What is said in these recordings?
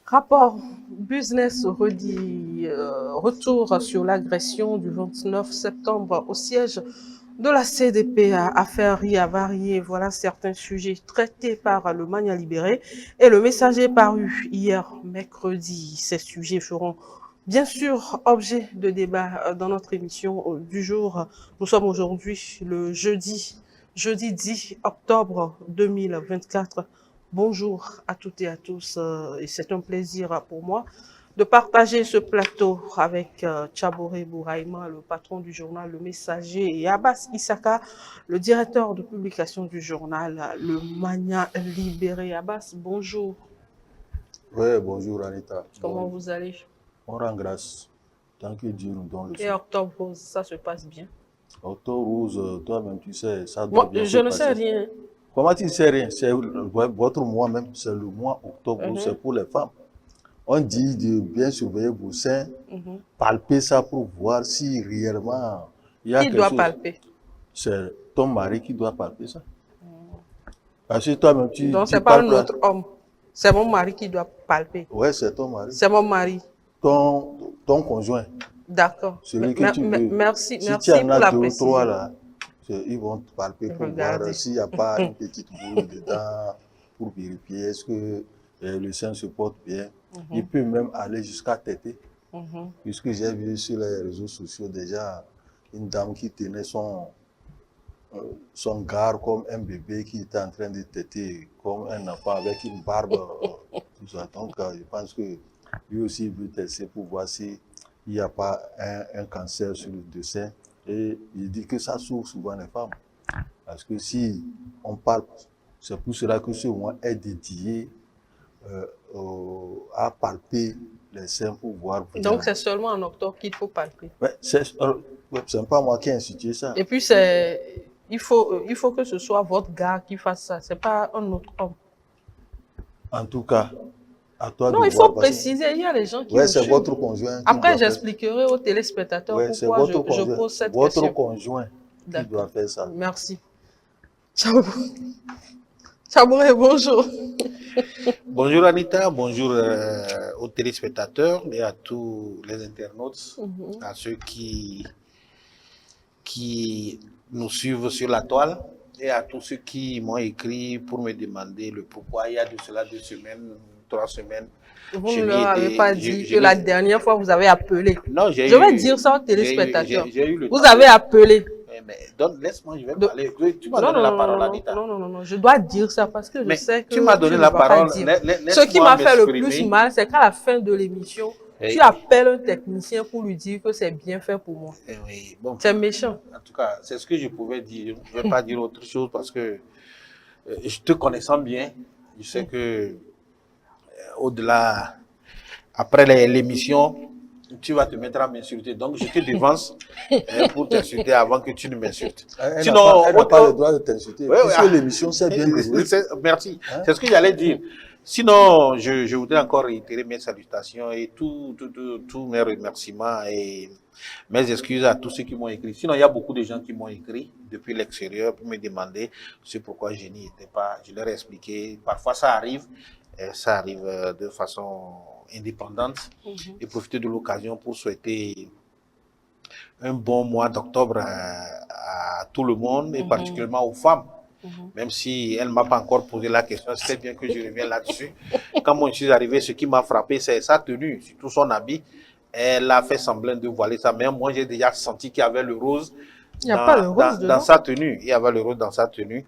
Rapport Business redit retour sur l'agression du 29 septembre au siège de la CDPA. Affaire avariée, voilà certains sujets traités par le Mania Libéré et le Messager paru hier mercredi. Ces sujets feront bien sûr objet de débat dans notre émission du jour. Nous sommes aujourd'hui le jeudi 10 octobre 2024. Bonjour à toutes et à tous, et c'est un plaisir pour moi de partager ce plateau avec Tchaboré Bouraïma, le patron du journal Le Messager, et Abbas Issaka, le directeur de publication du journal Le Mania Libéré. Abbas, bonjour. Oui, bonjour Anita. Comment vous allez? On rend grâce. Tant que Dieu nous donne le Et Octobre Rose, ça se passe bien? Octobre Rose, toi-même tu sais, ça doit bien je se ne passer. sais rien. Comment tu ne sais rien? C'est votre mois même, c'est le mois Octobre Rose, c'est pour les femmes. On dit de bien surveiller vos seins, palper ça pour voir si réellement il y a quelque chose. Qui doit palper? C'est ton mari qui doit palper ça. Parce que toi-même tu donc c'est pas un autre homme, c'est mon mari qui doit palper. Oui, c'est ton mari. C'est mon mari. Ton conjoint. D'accord. Celui que tu veux. Merci, si merci tu en pour as la deux précision. ou trois là, ils vont te palper pour voir s'il n'y a pas une petite boule dedans, pour vérifier est-ce que le sein se porte bien. Il peut même aller jusqu'à téter. Puisque j'ai vu sur les réseaux sociaux déjà une dame qui tenait son gars comme un bébé qui était en train de téter comme un enfant avec une barbe. Tout ça. Donc je pense que lui aussi il veut tester pour voir s'il n'y a pas un cancer sur le dessin. Et il dit que ça souffre souvent les femmes. Parce que si on parle, c'est pour cela que ce mois est dédié à palper les seins pour voir. Donc c'est seulement en octobre qu'il faut palper. Ouais, c'est pas moi qui ai institué ça. Et puis il faut que ce soit votre gars qui fasse ça, c'est pas un autre homme. En tout cas, à toi non, de il faut préciser, il y a les gens qui c'est votre conjoint. Après, j'expliquerai aux téléspectateurs pourquoi je pose cette question. Votre conjoint qui doit faire ça. Merci. Tchabouré, bonjour. Bonjour Anita, bonjour aux téléspectateurs et à tous les internautes, à ceux qui nous suivent sur la toile et à tous ceux qui m'ont écrit pour me demander le pourquoi il y a de cela 2 semaines, 3 semaines. Vous ne leur avez pas dit que la dernière fois vous avez appelé. Non, je vais dire ça aux téléspectateurs. Vous avez appelé. Mais laisse-moi, je vais parler. Tu m'as donné la parole, Anita. Non, je dois dire ça parce que je sais que tu m'as donné la parole. Ce qui m'a fait le plus mal, c'est qu'à la fin de l'émission, tu appelles un technicien pour lui dire que c'est bien fait pour moi. Oui, bon. C'est méchant. En tout cas, c'est ce que je pouvais dire. Je ne vais pas dire autre chose parce que je te connaissant bien, je sais que au-delà, après l'émission, tu vas te mettre à m'insulter. Donc, je te devance pour t'insulter avant que tu ne m'insultes. Sinon, elle n'a pas le droit de t'insulter. Parce que l'émission, c'est bien déroulée. Merci. C'est ce que j'allais dire. Sinon, je voudrais encore réitérer mes salutations et tous mes remerciements et mes excuses à tous ceux qui m'ont écrit. Sinon, il y a beaucoup de gens qui m'ont écrit depuis l'extérieur pour me demander c'est pourquoi je n'y étais pas. Je leur ai expliqué. Parfois, ça arrive de façon indépendante et profiter de l'occasion pour souhaiter un bon mois d'octobre à tout le monde et particulièrement aux femmes. Même si elle ne m'a pas encore posé la question, c'est bien que je revienne là-dessus. Quand moi je suis arrivé, ce qui m'a frappé, c'est sa tenue, surtout son habit. Elle a fait semblant de voiler ça, mais moi j'ai déjà senti qu'il y avait le rose dans sa tenue. Il y avait le rose dans sa tenue.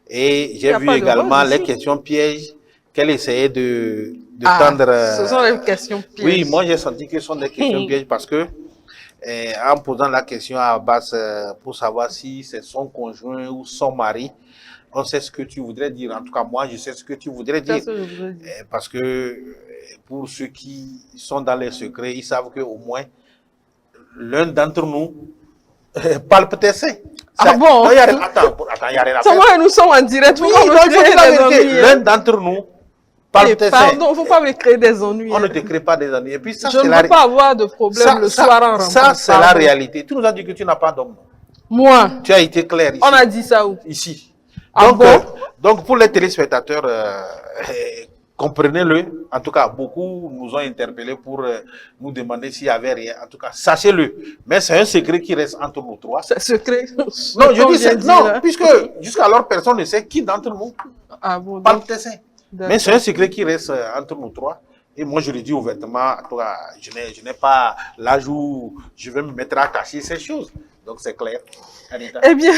Et j'ai vu également les questions pièges qu'elle essayait de tendre. Ce sont les questions pièges. Oui, moi j'ai senti que ce sont des questions pièges parce que en posant la question à Abbas pour savoir si c'est son conjoint ou son mari, on sait ce que tu voudrais dire. En tout cas, moi, je sais ce que tu voudrais dire. Parce que pour ceux qui sont dans les secrets, ils savent qu'au moins l'un d'entre nous palpe tes seins. Ah bon? Non, attends, il y a rien à faire. Comment nous sommes en direct? Oui, l'un d'entre nous palpe tes seins. Pardon, il ne faut pas me créer des ennuis. On ne te crée pas des ennuis. Et puis ça, je ne veux pas avoir de problème le soir en rentrant. Ça, c'est la réalité. Tu nous as dit que tu n'as pas d'homme. Moi? Tu as été clair ici. On a dit ça où? Ici. Ah Donc, bon? donc pour les téléspectateurs, comprenez-le. En tout cas, beaucoup nous ont interpellés pour nous demander s'il n'y avait rien. En tout cas, sachez-le. Mais c'est un secret qui reste entre nous trois. C'est secret. Non, je dis non, puisque jusqu'alors personne ne sait qui d'entre nous parle tessin. Mais c'est un secret qui reste entre nous trois. Et moi, je le dis ouvertement, en tout cas, je n'ai pas l'âge où je vais me mettre à cacher ces choses. Donc, c'est clair. Anita. Eh bien,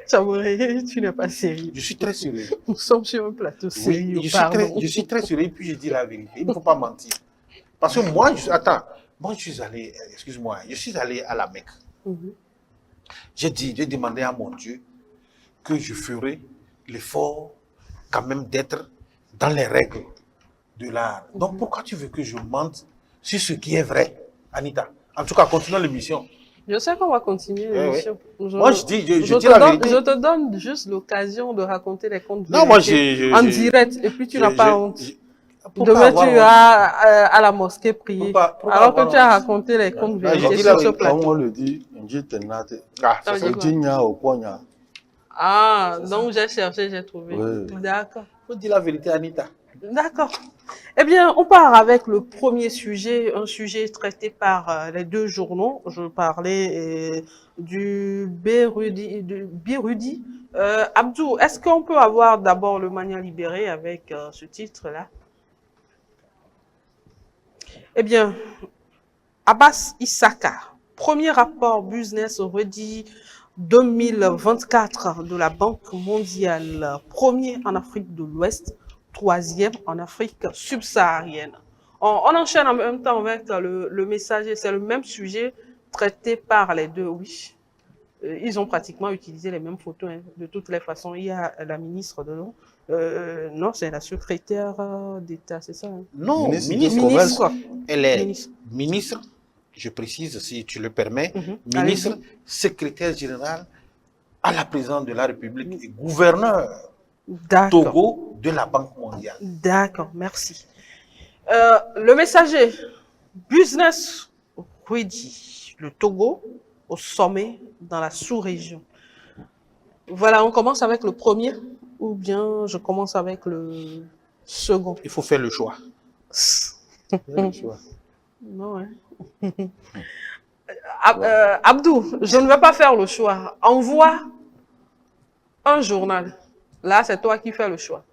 Tchabouré, tu n'es pas sérieux. Je suis très sérieux. Nous sommes sur un plateau sérieux. Oui, je suis très sérieux et puis je dis la vérité. Il ne faut pas mentir. Parce que moi, je suis allé, excuse-moi, je suis allé à la Mecque. J'ai demandé à mon Dieu que je ferai l'effort quand même d'être dans les règles de l'art. Donc pourquoi tu veux que je mente sur ce qui est vrai, Anita? En tout cas, continuons l'émission. Je sais qu'on va continuer l'émission. Oui. Moi, je dis la vérité. Je te donne juste l'occasion de raconter les contes non, moi, en direct. Et puis tu n'as pas honte. Demain, tu iras à la mosquée prier. Alors que tu as raconté les contes vérités sur ce plateau. Comme on le dit, donc j'ai cherché, j'ai trouvé. Oui. D'accord. Il faut dire la vérité, Anita. D'accord. Eh bien, on part avec le premier sujet, un sujet traité par les deux journaux. Je parlais du Birudi. Abdou, est-ce qu'on peut avoir d'abord le Mania libéré avec ce titre-là? Eh bien, Abbas Issaka, premier rapport Business Ready 2024 de la Banque mondiale, premier en Afrique de l'Ouest, troisième en Afrique subsaharienne. On enchaîne en même temps avec le messager, c'est le même sujet traité par les deux, oui. Ils ont pratiquement utilisé les mêmes photos, hein. De toutes les façons. Il y a la ministre de l'eau. Non, c'est la secrétaire d'État, c'est ça, hein? Non, ministre. Elle est ministre, je précise si tu le permets, ministre, secrétaire général à la présidence de la République et gouverneur Togo de la Banque mondiale. D'accord, merci. Le messager, Business Ready, le Togo au sommet dans la sous-région. Voilà, on commence avec le premier ou bien je commence avec le second? Il faut faire le choix. Non, hein. Abdou, je ne vais pas faire le choix. Envoie un journal. Là, c'est toi qui fais le choix.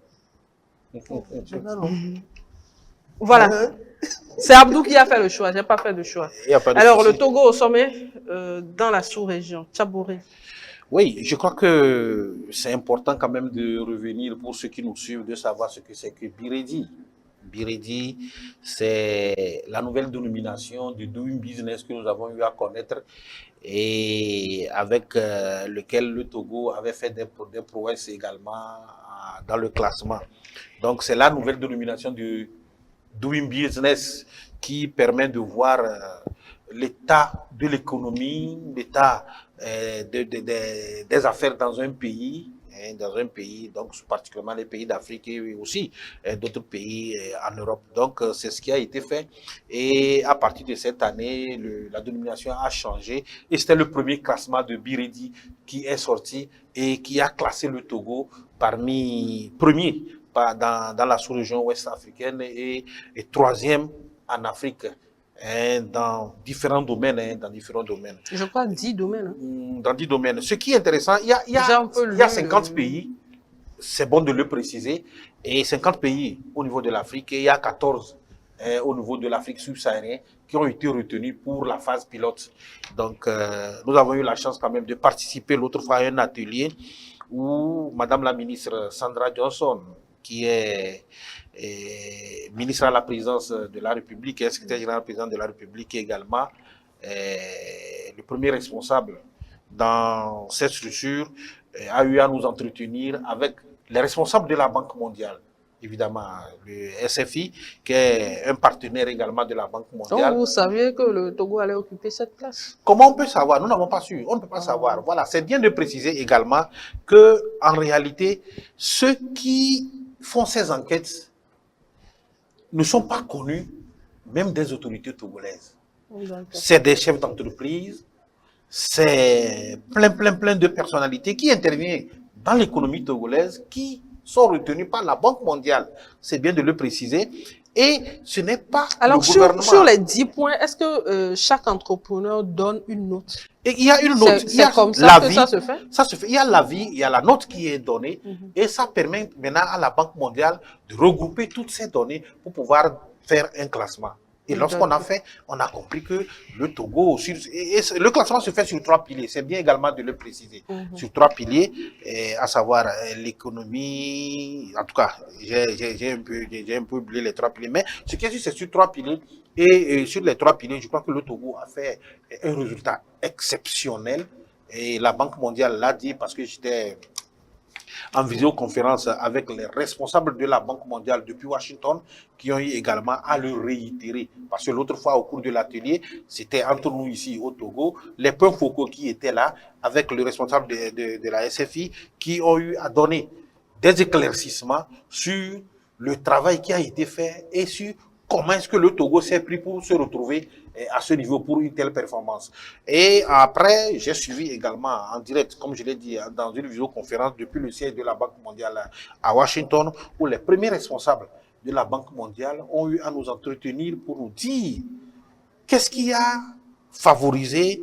Voilà. C'est Abdou qui a fait le choix. Je n'ai pas fait de choix. Alors, le Togo au sommet dans la sous-région. Tchabouré. Oui, je crois que c'est important quand même de revenir pour ceux qui nous suivent, de savoir ce que c'est que Biredi. Biredi, c'est la nouvelle dénomination du Doing Business que nous avons eu à connaître et avec lequel le Togo avait fait des prouesses également dans le classement. Donc, c'est la nouvelle dénomination du Doing Business qui permet de voir l'état de l'économie, l'état des affaires dans un pays, donc particulièrement les pays d'Afrique et aussi d'autres pays en Europe. Donc c'est ce qui a été fait et à partir de cette année, la dénomination a changé et c'était le premier classement de Biredi qui est sorti et qui a classé le Togo parmi premiers dans la sous-région ouest africaine et troisième en Afrique. Dans différents domaines, Je crois 10 domaines. Dans 10 domaines. Ce qui est intéressant, il y a 50 pays, c'est bon de le préciser, et 50 pays au niveau de l'Afrique, et il y a 14 au niveau de l'Afrique subsaharienne qui ont été retenus pour la phase pilote. Donc, nous avons eu la chance quand même de participer l'autre fois à un atelier où Madame la ministre Sandra Johnson, qui est ministre à la présidence de la République et secrétaire général président de la République également, le premier responsable dans cette structure a eu à nous entretenir avec les responsables de la Banque mondiale, évidemment le SFI, qui est un partenaire également de la Banque mondiale. Donc vous saviez que le Togo allait occuper cette place? Comment on peut savoir? Nous n'avons pas su, on ne peut pas savoir. Voilà, c'est bien de préciser également que en réalité, ceux qui font ces enquêtes ne sont pas connus, même des autorités togolaises. C'est des chefs d'entreprise, c'est plein de personnalités qui interviennent dans l'économie togolaise, qui sont retenus par la Banque mondiale. C'est bien de le préciser. Et ce n'est pas Alors, le gouvernement. sur les 10 points, est-ce que chaque entrepreneur donne une note? Et il y a une note. C'est comme ça que ça se fait? Ça se fait. Il y a l'avis, il y a la note qui est donnée. Et ça permet maintenant à la Banque mondiale de regrouper toutes ces données pour pouvoir faire un classement. Et lorsqu'on a fait, on a compris que le Togo, le classement se fait sur 3 piliers. C'est bien également de le préciser. Sur 3 piliers, à savoir l'économie. En tout cas, j'ai un peu oublié les 3 piliers. Mais ce qui est sûr, c'est sur 3 piliers. Et sur les 3 piliers, je crois que le Togo a fait un résultat exceptionnel. Et la Banque mondiale l'a dit parce que j'étais en visioconférence avec les responsables de la Banque mondiale depuis Washington, qui ont eu également à le réitérer. Parce que l'autre fois, au cours de l'atelier, c'était entre nous ici au Togo, les points focaux qui étaient là, avec le responsable de la SFI, qui ont eu à donner des éclaircissements sur le travail qui a été fait et sur comment est-ce que le Togo s'est pris pour se retrouver à ce niveau pour une telle performance. Et après, j'ai suivi également en direct, comme je l'ai dit, dans une visioconférence depuis le siège de la Banque mondiale à Washington, où les premiers responsables de la Banque mondiale ont eu à nous entretenir pour nous dire qu'est-ce qui a favorisé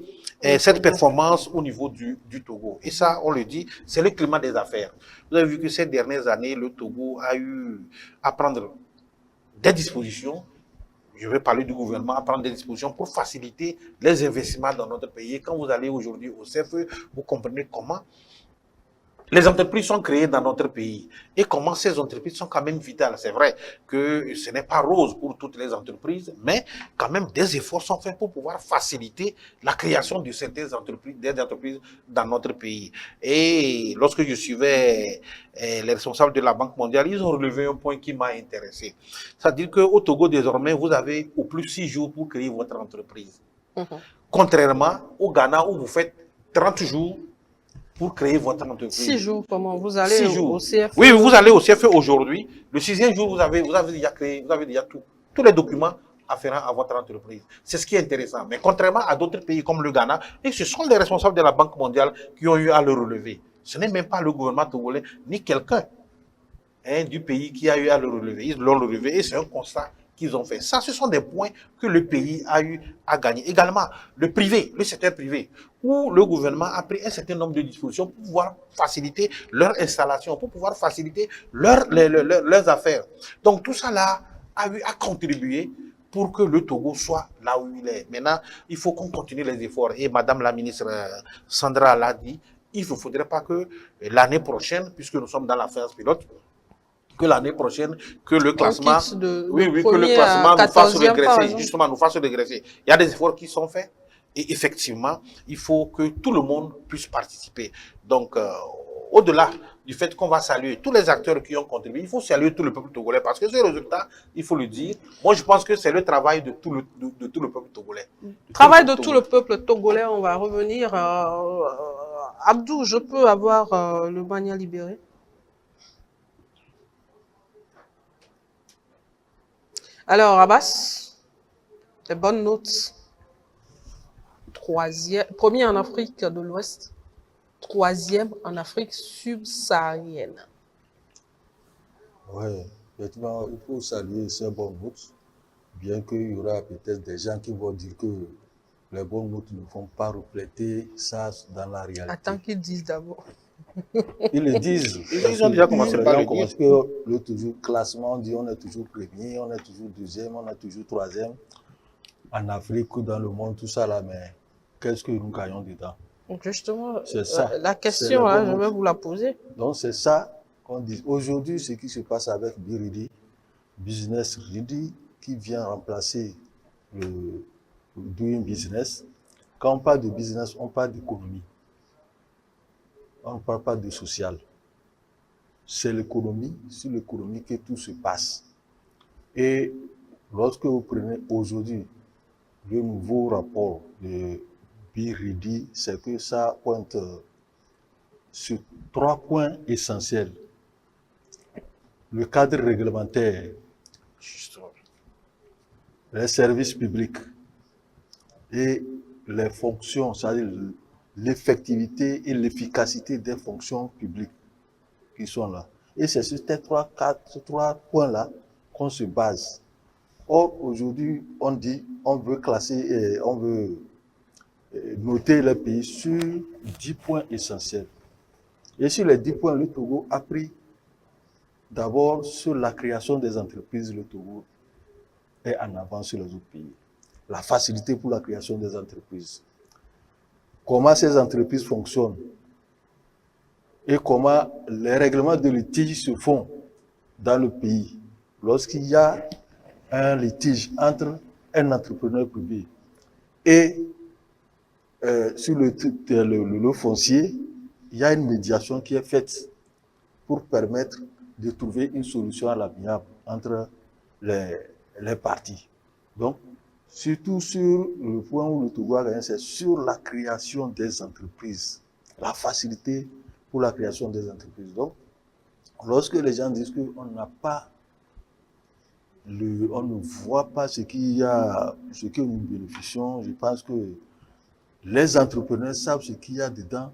cette performance au niveau du Togo. Et ça, on le dit, c'est le climat des affaires. Vous avez vu que ces dernières années, le Togo a eu à prendre des dispositions, je vais parler du gouvernement, à prendre des dispositions pour faciliter les investissements dans notre pays. Et quand vous allez aujourd'hui au CFE, vous comprenez comment les entreprises sont créées dans notre pays et comment ces entreprises sont quand même vitales. C'est vrai que ce n'est pas rose pour toutes les entreprises, mais quand même des efforts sont faits pour pouvoir faciliter la création de certaines entreprises, des entreprises dans notre pays. Et lorsque je suivais les responsables de la Banque mondiale, ils ont relevé un point qui m'a intéressé. C'est-à-dire qu'au Togo, désormais, vous avez au plus 6 jours pour créer votre entreprise. Contrairement au Ghana où vous faites 30 jours pour créer votre entreprise. 6 jours, comment? Vous allez au CFE? Oui, vous allez au CFE aujourd'hui. Le 6e jour, vous avez déjà créé, vous avez déjà tous les documents afférents à votre entreprise. C'est ce qui est intéressant. Mais contrairement à d'autres pays comme le Ghana, et ce sont les responsables de la Banque mondiale qui ont eu à le relever. Ce n'est même pas le gouvernement togolais, ni quelqu'un du pays qui a eu à le relever. Ils l'ont relevé et c'est un constat qu'ils ont fait. Ça, ce sont des points que le pays a eu à gagner. Également, le privé, le secteur privé, où le gouvernement a pris un certain nombre de dispositions pour pouvoir faciliter leur installation, pour pouvoir faciliter leurs affaires. Donc, tout ça là a eu à contribuer pour que le Togo soit là où il est. Maintenant, il faut qu'on continue les efforts. Et Madame la ministre Sandra l'a dit, il ne faudrait pas que l'année prochaine, puisque nous sommes dans la phase pilote, que l'année prochaine, que le classement, que le classement nous fasse régresser, justement, nous fasse régresser. Il y a des efforts qui sont faits et effectivement, il faut que tout le monde puisse participer. Donc, au-delà du fait qu'on va saluer tous les acteurs qui ont contribué, il faut saluer tout le peuple togolais parce que ce résultat, il faut le dire, moi je pense que c'est le travail de tout le peuple togolais. Travail de tout le peuple togolais, on va revenir. Abdou, je peux avoir le Bania libéré? Alors, Abbas, des bonnes notes. Premier en Afrique de l'Ouest, 3e en Afrique subsaharienne. Oui, effectivement, il faut saluer ces bonnes notes, bien qu'il y aura peut-être des gens qui vont dire que les bonnes notes ne vont pas refléter ça dans la réalité. Attends qu'ils disent d'abord. Ils le disent. Ils ont déjà commencé par le dire. Que le classement, on dit on est toujours premier, on est toujours deuxième, on est toujours troisième. En Afrique ou dans le monde, tout ça là, mais qu'est-ce que nous gagnons dedans? Justement, ça. La question, là, je vais vous la poser. Donc c'est ça qu'on dit. Aujourd'hui, ce qui se passe avec Biridi, Business Ready, qui vient remplacer le Doing Business. Quand on parle de business, on parle d'économie. On ne parle pas de social. C'est l'économie, sur l'économie que tout se passe. Et lorsque vous prenez aujourd'hui le nouveau rapport de Biridi, c'est que ça pointe sur 3 points essentiels. Le cadre réglementaire, les services publics et les fonctions, c'est-à-dire l'effectivité et l'efficacité des fonctions publiques qui sont là. Et c'est sur ces trois points-là qu'on se base. Or, aujourd'hui, on dit, on veut classer, on veut noter le pays sur 10 points essentiels. Et sur les 10 points, le Togo a pris d'abord sur la création des entreprises, le Togo est en avance sur les autres pays. La facilité pour la création des entreprises. Comment ces entreprises fonctionnent et comment les règlements de litige se font dans le pays. Lorsqu'il y a un litige entre un entrepreneur privé et sur le foncier, il y a une médiation qui est faite pour permettre de trouver une solution à l'amiable entre les parties. Donc, surtout sur le point où le Togo a gagné, c'est sur la création des entreprises, la facilité pour la création des entreprises. Donc, lorsque les gens disent qu'on n'a pas on ne voit pas ce que nous bénéficions, je pense que les entrepreneurs savent ce qu'il y a dedans,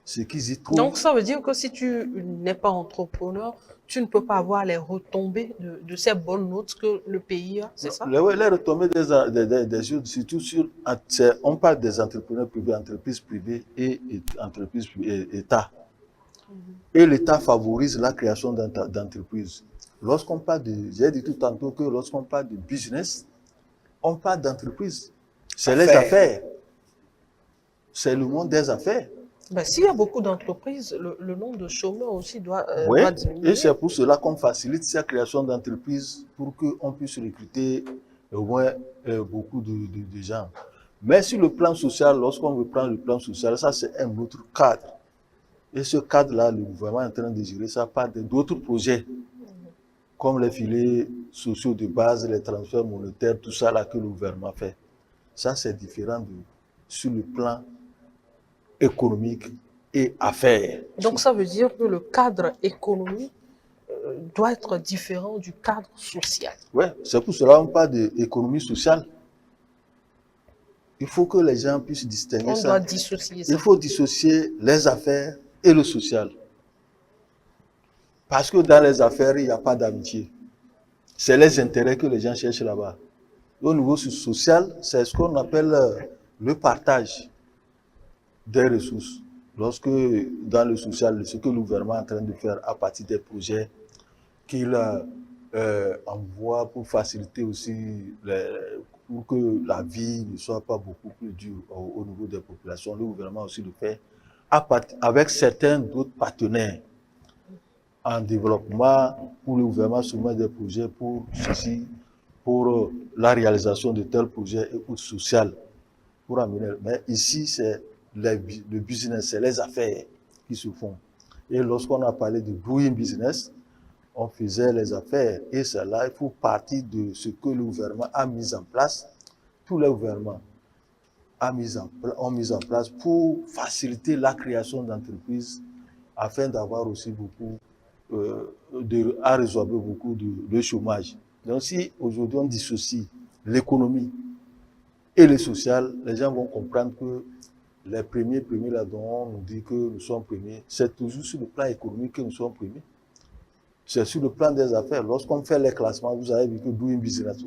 ce qu'ils y trouvent. Donc, ça veut dire que si tu n'es pas entrepreneur, tu ne peux pas avoir les retombées de ces bonnes notes que le pays a, c'est ça? Les retombées des choses, surtout sur, on parle des entrepreneurs privés, entreprises privées et entreprises État. Et l'État favorise la création d'entreprises. Lorsqu'on parle j'ai dit tout tantôt que lorsqu'on parle de business, on parle d'entreprise. C'est les affaires. C'est le monde des affaires. Ben, s'il y a beaucoup d'entreprises, le nombre de chômeurs aussi doit diminuer. Et c'est pour cela qu'on facilite cette création d'entreprises pour qu'on puisse recruter au moins beaucoup de gens. Mais sur le plan social, lorsqu'on veut prendre le plan social, ça c'est un autre cadre. Et ce cadre-là, le gouvernement est en train de gérer ça par d'autres projets, comme les filets sociaux de base, les transferts monétaires, tout ça là que le gouvernement fait. Ça c'est différent sur le plan économique et affaires. Donc ça veut dire que le cadre économique doit être différent du cadre social. Oui, c'est pour cela qu'on parle d'économie sociale. Il faut que les gens puissent distinguer ça. On doit dissocier ça. Il faut dissocier les affaires et le social. Parce que dans les affaires, il n'y a pas d'amitié. C'est les intérêts que les gens cherchent là-bas. Au niveau social, c'est ce qu'on appelle le partage des ressources. Lorsque dans le social, ce que le gouvernement est en train de faire à partir des projets qu'il envoie pour faciliter aussi, pour que la vie ne soit pas beaucoup plus dure au niveau des populations, le gouvernement aussi le fait avec certains d'autres partenaires en développement, pour le gouvernement soumet des projets pour ceci, pour la réalisation de tels projets et social. Pour amener. Mais ici, c'est le business, c'est les affaires qui se font. Et lorsqu'on a parlé de doing business, on faisait les affaires. Et cela, il faut partir de ce que le gouvernement a mis en place. Tous les gouvernements ont mis en place pour faciliter la création d'entreprises afin d'avoir aussi beaucoup, à résorber beaucoup de chômage. Donc si aujourd'hui on dissocie l'économie et le social, les gens vont comprendre que les premiers là dont on nous dit que nous sommes premiers, c'est toujours sur le plan économique que nous sommes premiers. C'est sur le plan des affaires. Lorsqu'on fait les classements, vous avez vu que Doing Business,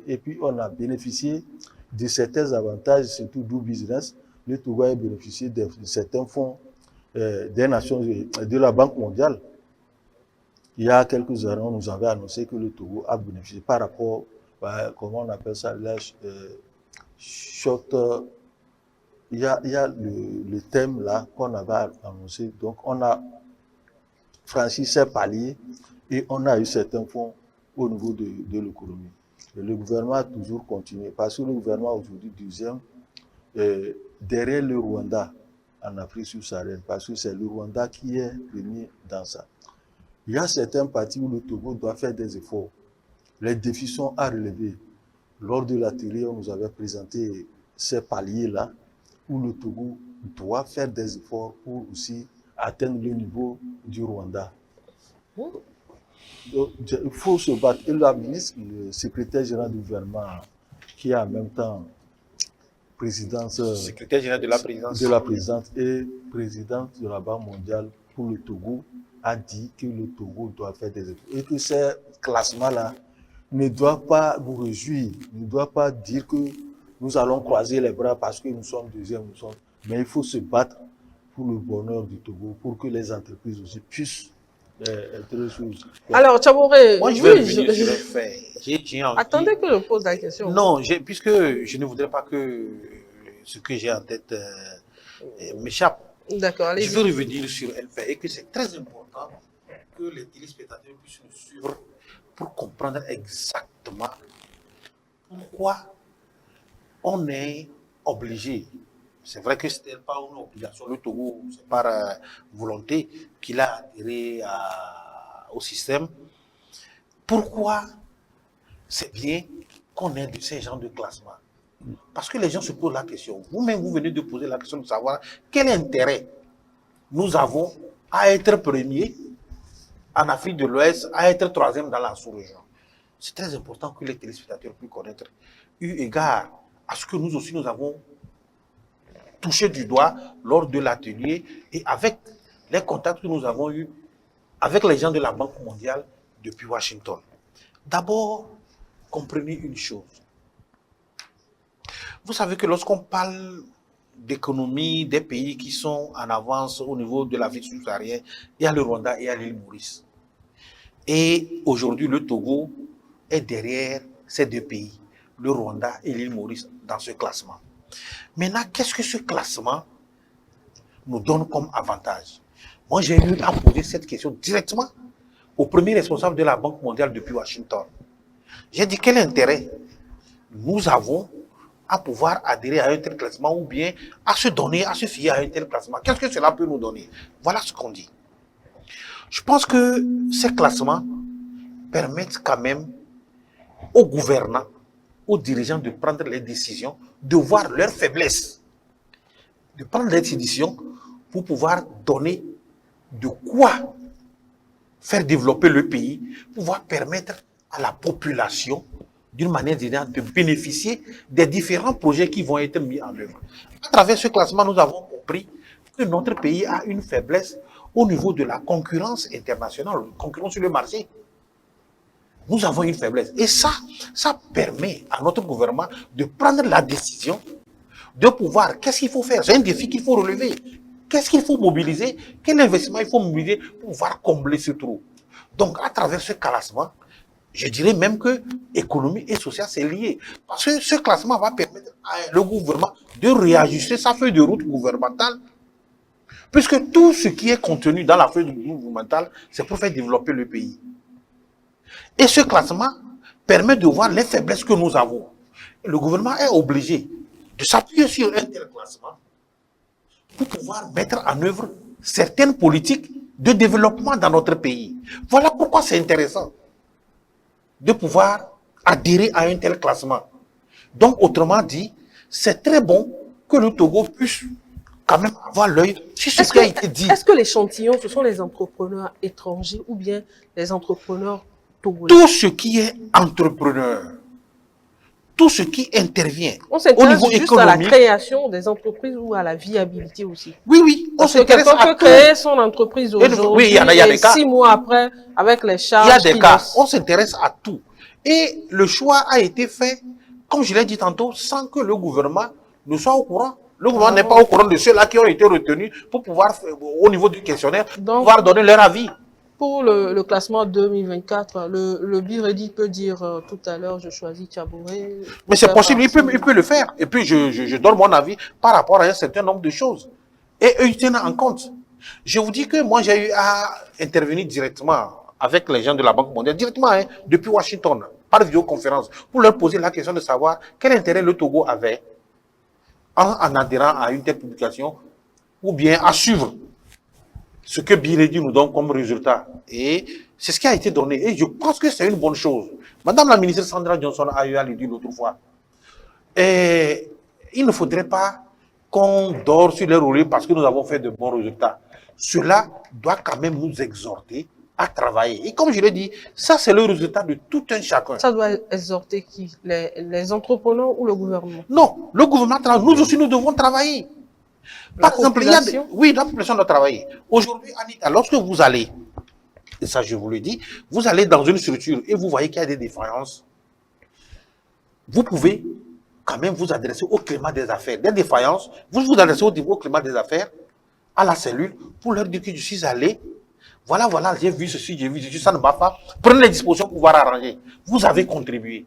et puis on a bénéficié de certains avantages, surtout Do Business. Le Togo a bénéficié de certains fonds des Nations Unies, de la Banque mondiale. Il y a quelques années, on nous avait annoncé que le Togo a bénéficié par rapport, comment on appelle ça, il y a le thème là qu'on avait annoncé. Donc, on a franchi ces paliers et on a eu certains fonds au niveau de l'économie. Le gouvernement a toujours continué parce que le gouvernement aujourd'hui, deuxième, derrière le Rwanda en Afrique subsaharienne, parce que c'est le Rwanda qui est premier dans ça. Il y a certains partis où le Togo doit faire des efforts. Les défis sont à relever. Lors de l'atelier, on nous avait présenté ces paliers-là où le Togo doit faire des efforts pour aussi atteindre le niveau du Rwanda. Donc, il faut se battre. Et la ministre, le secrétaire général du gouvernement, qui est en même temps secrétaire général de la présidence et présidente de la Banque mondiale pour le Togo, a dit que le Togo doit faire des efforts et que ces classements-là ne doivent pas nous réjouir, ne doivent pas dire que nous allons croiser les bras parce que nous sommes deuxièmes, mais il faut se battre pour le bonheur du Togo, pour que les entreprises aussi puissent être sous. Alors, Tchabouré, Moi, je vais revenir sur le fait. Attendez que je pose la question. Non, puisque je ne voudrais pas que ce que j'ai en tête m'échappe. D'accord, allez-y. Je veux revenir sur un fait et que c'est très important que les téléspectateurs puissent nous suivre pour comprendre exactement pourquoi on est obligé. C'est vrai que ce n'est pas une obligation. Le Togo, c'est par volonté qu'il a adhéré au système. Pourquoi c'est bien qu'on ait de ces genres de classement? Parce que les gens se posent la question. Vous-même, vous venez de poser la question de savoir quel intérêt nous avons à être premiers en Afrique de l'Ouest, à être troisième dans la sous-région. C'est très important que les téléspectateurs puissent connaître, eu égard à ce que nous aussi nous avons touché du doigt lors de l'atelier et avec les contacts que nous avons eus avec les gens de la Banque mondiale depuis Washington. D'abord, comprenez une chose. Vous savez que lorsqu'on parle d'économie des pays qui sont en avance au niveau de l'Afrique subsaharienne, il y a le Rwanda et il y a l'île Maurice. Et aujourd'hui, le Togo est derrière ces deux pays, le Rwanda et l'île Maurice, dans ce classement. Maintenant, qu'est-ce que ce classement nous donne comme avantage? Moi, j'ai eu à poser cette question directement au premier responsable de la Banque mondiale depuis Washington. J'ai dit, quel intérêt nous avons à pouvoir adhérer à un tel classement ou bien à se donner, à se fier à un tel classement? Qu'est-ce que cela peut nous donner? Voilà ce qu'on dit. Je pense que ces classements permettent quand même aux gouvernants, aux dirigeants de prendre les décisions, de voir leurs faiblesses, de prendre les décisions pour pouvoir donner de quoi faire développer le pays, pouvoir permettre à la population, d'une manière générale, de bénéficier des différents projets qui vont être mis en œuvre. À travers ce classement, nous avons compris que notre pays a une faiblesse au niveau de la concurrence internationale, concurrence sur le marché. Nous avons une faiblesse. Et ça permet à notre gouvernement de prendre la décision de pouvoir, qu'est-ce qu'il faut faire? C'est un défi qu'il faut relever. Qu'est-ce qu'il faut mobiliser? Quel investissement il faut mobiliser pour pouvoir combler ce trou? Donc, à travers ce classement, je dirais même que économie et social, c'est lié. Parce que ce classement va permettre au gouvernement de réajuster sa feuille de route gouvernementale. Puisque tout ce qui est contenu dans la feuille de route gouvernementale, c'est pour faire développer le pays. Et ce classement permet de voir les faiblesses que nous avons. Et le gouvernement est obligé de s'appuyer sur un tel classement pour pouvoir mettre en œuvre certaines politiques de développement dans notre pays. Voilà pourquoi c'est intéressant de pouvoir adhérer à un tel classement. Donc, autrement dit, c'est très bon que le Togo puisse quand même avoir l'œil sur ce qui a été dit. Est-ce que l'échantillon, ce sont les entrepreneurs étrangers ou bien les entrepreneurs togolais? Tout ce qui est entrepreneur, tout ce qui intervient on au niveau juste économique. À la création des entreprises ou à la viabilité aussi. Oui, oui, on Parce que s'intéresse quelqu'un à peut tout. créer son entreprise aujourd'hui Oui, il y a des cas. 6 mois après, avec les charges. Il y a des cas, on s'intéresse à tout. Et le choix a été fait, comme je l'ai dit tantôt, sans que le gouvernement ne soit au courant. Le gouvernement n'est pas au courant de ceux-là qui ont été retenus pour pouvoir, au niveau du questionnaire, donc, pouvoir donner leur avis. Pour le classement 2024, le Biredi peut dire tout à l'heure, je choisis Tchabouré. Mais c'est possible, il peut le faire. Et puis, je donne mon avis par rapport à un certain nombre de choses. Et eux, ils tiennent en compte. Je vous dis que moi, j'ai eu à intervenir directement avec les gens de la Banque mondiale, directement, hein, depuis Washington, par vidéoconférence, pour leur poser la question de savoir quel intérêt le Togo avait en adhérant à une telle publication, ou bien à suivre ce que Biredi nous donne comme résultat. Et c'est ce qui a été donné. Et je pense que c'est une bonne chose. Madame la ministre Sandra Johnson a eu à le dire l'autre fois. Et il ne faudrait pas qu'on dort sur les roulés parce que nous avons fait de bons résultats. Cela doit quand même nous exhorter à travailler. Et comme je l'ai dit, ça c'est le résultat de tout un chacun. Ça doit exhorter qui? Les entrepreneurs ou le gouvernement? Non, le gouvernement travaille. Nous aussi, nous devons travailler. Par exemple, il y a la population doit travailler. Aujourd'hui, Anita, lorsque vous allez et ça je vous le dis, vous allez dans une structure et vous voyez qu'il y a des défaillances, vous pouvez quand même vous adresser au climat des affaires. Des défaillances, vous vous adressez au climat des affaires, à la cellule, pour leur dire que je suis allé, voilà, j'ai vu ceci, ça ne va pas. Prenez les dispositions pour pouvoir arranger. Vous avez contribué.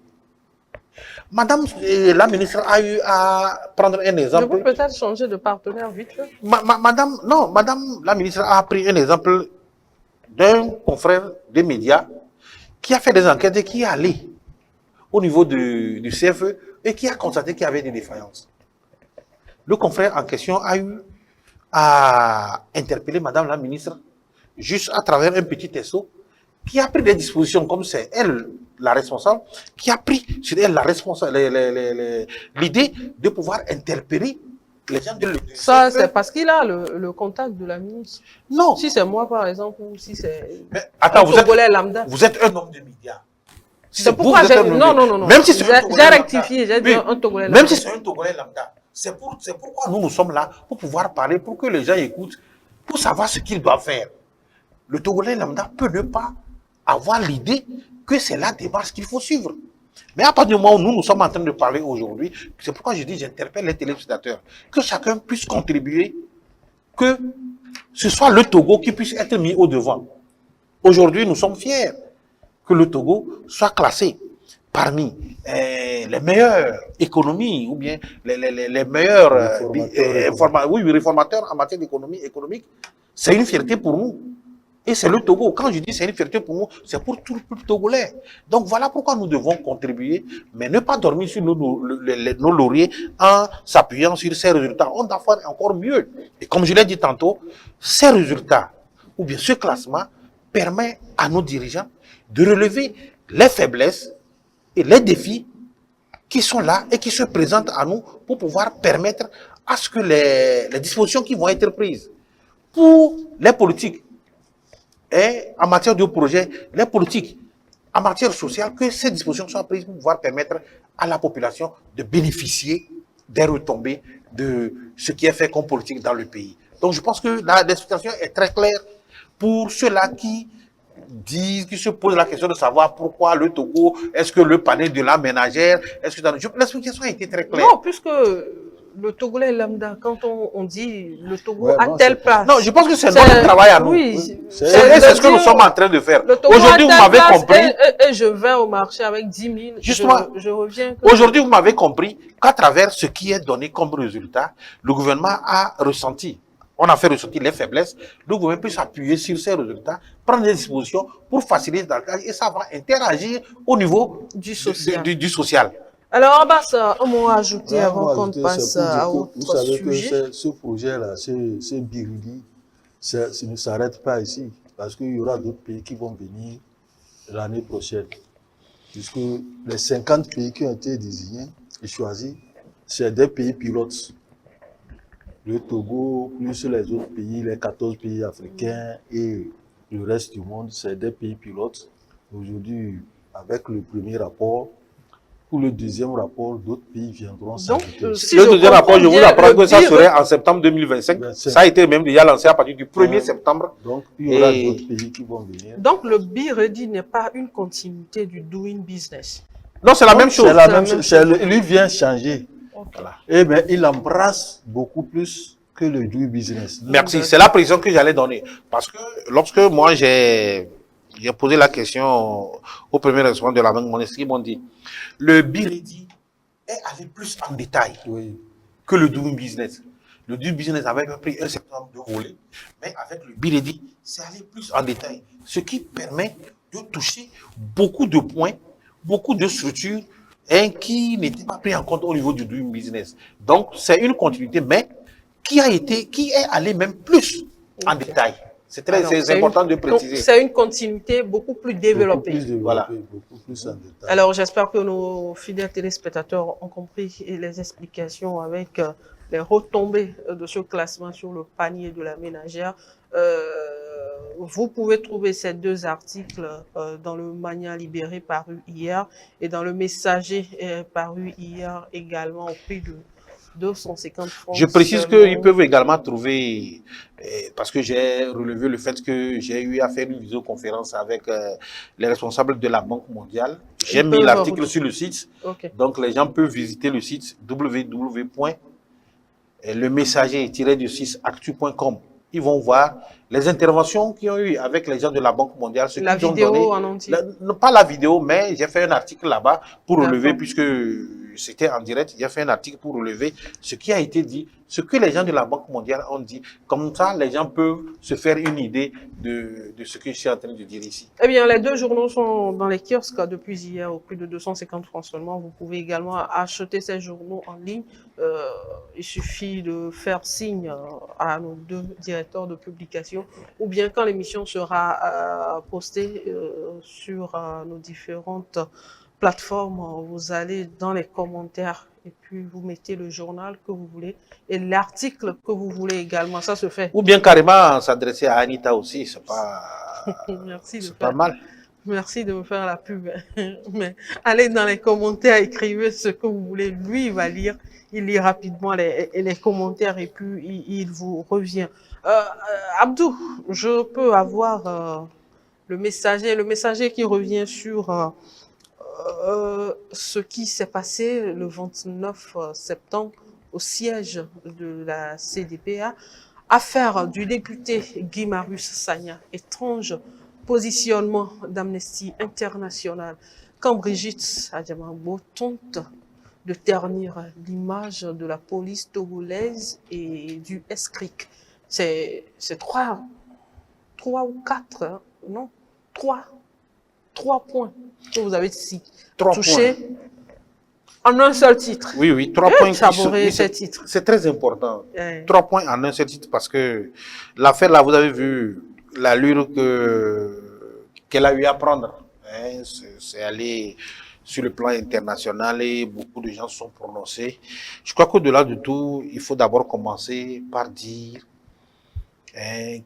Madame la ministre a eu à prendre un Je exemple. peux peut-être changer de partenaire vite fait. Madame la ministre a pris un exemple d'un confrère des médias qui a fait des enquêtes et qui est allé au niveau du CFE et qui a constaté qu'il y avait des défaillances. Le confrère en question a eu à interpeller Madame la ministre juste à travers un petit texto qui a pris des dispositions comme c'est elle la responsable, qui a pris sur elle la responsable, l'idée de pouvoir interpeller les gens de l'État. Ça, c'est parce qu'il a le contact de la ministre. Non. Si c'est moi, par exemple, ou si c'est attends, lambda. Vous êtes un homme de médias. Si c'est pourquoi j'ai... Non. Même si j'ai rectifié, j'ai dit un Togolais lambda. Même si c'est un Togolais lambda. C'est pourquoi nous sommes là, pour pouvoir parler, pour que les gens écoutent, pour savoir ce qu'ils doivent faire. Le Togolais lambda peut ne pas avoir l'idée que c'est la démarche qu'il faut suivre. Mais à partir du moment où nous sommes en train de parler aujourd'hui, c'est pourquoi je dis, j'interpelle les téléspectateurs, que chacun puisse contribuer, que ce soit le Togo qui puisse être mis au devant. Aujourd'hui, nous sommes fiers que le Togo soit classé parmi les meilleures économies ou bien les meilleurs réformateurs en matière d'économie économique. C'est une fierté pour nous. Et c'est le Togo. Quand je dis c'est une fierté pour nous, c'est pour tout le peuple togolais. Donc voilà pourquoi nous devons contribuer, mais ne pas dormir sur nos lauriers en s'appuyant sur ces résultats. On doit faire encore mieux. Et comme je l'ai dit tantôt, ces résultats, ou bien ce classement, permet à nos dirigeants de relever les faiblesses et les défis qui sont là et qui se présentent à nous pour pouvoir permettre à ce que les dispositions qui vont être prises pour les politiques et en matière de projet, les politiques, en matière sociale, que ces dispositions soient prises pour pouvoir permettre à la population de bénéficier des retombées de ce qui est fait comme politique dans le pays. Donc je pense que la l'explication est très claire pour ceux-là qui disent, qui se posent la question de savoir pourquoi le Togo, est-ce que le panel de la ménagère, est-ce que l'explication a été très claire. Non, puisque le Togolais lambda, quand on dit le Togo a telle place. Non, je pense que c'est notre travail à nous. Oui, c'est ce que nous sommes en train de faire. Aujourd'hui, vous m'avez compris. Et je vais au marché avec 10 000. Justement, je reviens. Aujourd'hui, vous m'avez compris qu'à travers ce qui est donné comme résultat, le gouvernement a ressenti. On a fait ressortir les faiblesses. Le gouvernement peut s'appuyer sur ces résultats, prendre des dispositions pour faciliter davantage et ça va interagir au niveau du social. Alors, Abbas, un mot à ajouter avant qu'on passe à autre sujet. Vous savez que ce projet-là, ce Biridi, ça ne s'arrête pas ici, parce qu'il y aura d'autres pays qui vont venir l'année prochaine. Puisque les 50 pays qui ont été désignés et choisis, c'est des pays pilotes. Le Togo, plus les autres pays, les 14 pays africains et le reste du monde, c'est des pays pilotes. Aujourd'hui, avec le premier rapport, pour le deuxième rapport, d'autres pays viendront s'ajouter. Le deuxième rapport, je vous apprends que ça serait en septembre 2025. Ça a été même déjà lancé à partir du 1er septembre. Donc, il y aura d'autres pays qui vont venir. Donc, le BIREDI n'est pas une continuité du doing business. Non, c'est la même chose. C'est la même chose. Lui vient changer. Voilà. Et bien, il embrasse beaucoup plus que le doing business. Merci. C'est la précision que j'allais donner. Parce que lorsque moi, j'ai posé la question au premier responsable de la Banque monétaire, ils m'ont dit, le BIREDI est allé plus en détail que le doing business. Le doing business avait pris un certain nombre de volets, mais avec le BIREDI, c'est aller plus en détail. Ce qui permet de toucher beaucoup de points, beaucoup de structures qui n'étaient pas pris en compte au niveau du doing business. Donc, c'est une continuité, mais qui est allé même plus en détail. C'est très important de préciser. C'est une continuité beaucoup plus développée. Beaucoup plus en détail. Alors, j'espère que nos fidèles téléspectateurs ont compris les explications avec les retombées de ce classement sur le panier de la ménagère. Vous pouvez trouver ces deux articles dans le Mania Libéré paru hier et dans le Messager paru hier également au prix de 250 francs. Je précise seulement. qu'ils peuvent également trouver, parce que j'ai relevé le fait que j'ai eu à faire une visioconférence avec les responsables de la Banque mondiale. J'ai mis peuvent l'article sur le site, Ok. donc les gens peuvent visiter le site www.lemessager-du6actu.com. Ils vont voir les interventions qu'ils ont eues avec les gens de la Banque mondiale, ce La qu'ils ont vidéo donné. en entier. Non, pas la vidéo, mais j'ai fait un article là-bas pour relever, D'accord. puisque c'était en direct, j'ai fait un article pour relever ce qui a été dit, ce que les gens de la Banque mondiale ont dit. Comme ça, les gens peuvent se faire une idée de ce que je suis en train de dire ici. Eh bien, les deux journaux sont dans les kiosques depuis hier au prix de 250 francs seulement. Vous pouvez également acheter ces journaux en ligne. Il suffit de faire signe à nos deux directeurs de publication ou bien quand l'émission sera postée sur nos différentes plateformes, vous allez dans les commentaires et puis vous mettez le journal que vous voulez et l'article que vous voulez également. Ça se fait. Ou bien carrément s'adresser à Anita aussi, c'est pas, Merci de c'est pas faire. mal. Merci de me faire la pub. Mais allez dans les commentaires, écrivez ce que vous voulez. Lui, il va lire. Il lit rapidement les commentaires et puis il vous revient. Abdou, je peux avoir le messager qui revient sur ce qui s'est passé le 29 septembre au siège de la CDPA. Affaire du député Guy Marius Sagna, étrange positionnement d'Amnesty International quand Brigitte Adjamabo tente de ternir l'image de la police togolaise et du SCRIC. C'est trois ou quatre, hein, non, trois points que vous avez touchés en un seul titre. Oui, oui, 3 points. Saborer ces titres. C'est très important. Ouais. 3 points en un seul titre parce que l'affaire là, vous avez vu l'allure qu'elle a eu à prendre. Hein, c'est aller sur le plan international et beaucoup de gens se sont prononcés. Je crois qu'au-delà de tout, il faut d'abord commencer par dire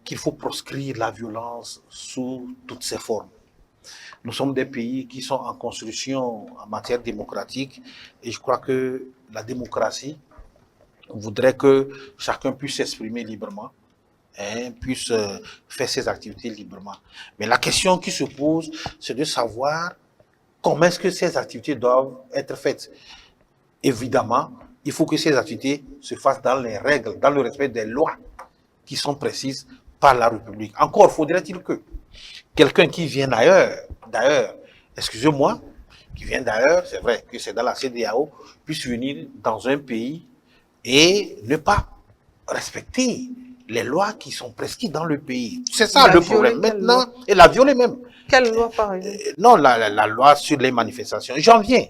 qu'il faut proscrire la violence sous toutes ses formes. Nous sommes des pays qui sont en construction en matière démocratique et je crois que la démocratie voudrait que chacun puisse s'exprimer librement, puisse faire ses activités librement. Mais la question qui se pose, c'est de savoir comment est-ce que ces activités doivent être faites. Évidemment, il faut que ces activités se fassent dans les règles, dans le respect des lois qui sont précises par la République. Encore faudrait-il que quelqu'un qui vient d'ailleurs, excusez-moi, qui vient d'ailleurs, c'est vrai que c'est dans la CEDEAO, puisse venir dans un pays et ne pas respecter les lois qui sont prescrites dans le pays. C'est ça le problème. Maintenant, et la violer même. Quelle loi, par exemple? Non, la loi sur les manifestations. J'en viens.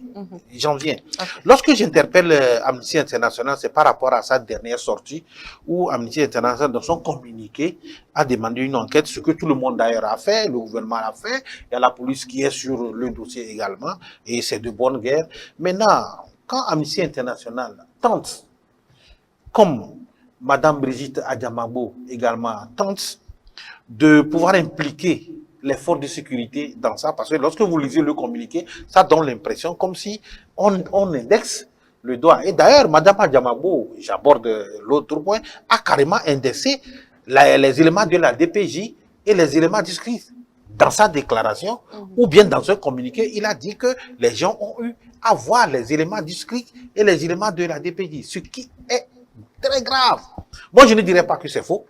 Okay. Lorsque j'interpelle Amnesty International, c'est par rapport à sa dernière sortie où Amnesty International, dans son communiqué, a demandé une enquête, ce que tout le monde d'ailleurs a fait, le gouvernement a fait, il y a la police qui est sur le dossier également, et c'est de bonne guerre. Maintenant, quand Amnesty International tente, comme Madame Brigitte Adjamabo également tente, de pouvoir impliquer les forces de sécurité dans ça, parce que lorsque vous lisez le communiqué, ça donne l'impression comme si on indexe le doigt. Et d'ailleurs, Madame Adjamabo, j'aborde l'autre point, a carrément indexé les éléments de la DPJ et les éléments discrets. Dans sa déclaration, ou bien dans un communiqué, il a dit que les gens ont eu à voir les éléments discrets et les éléments de la DPJ, ce qui est très grave. Moi, je ne dirais pas que c'est faux.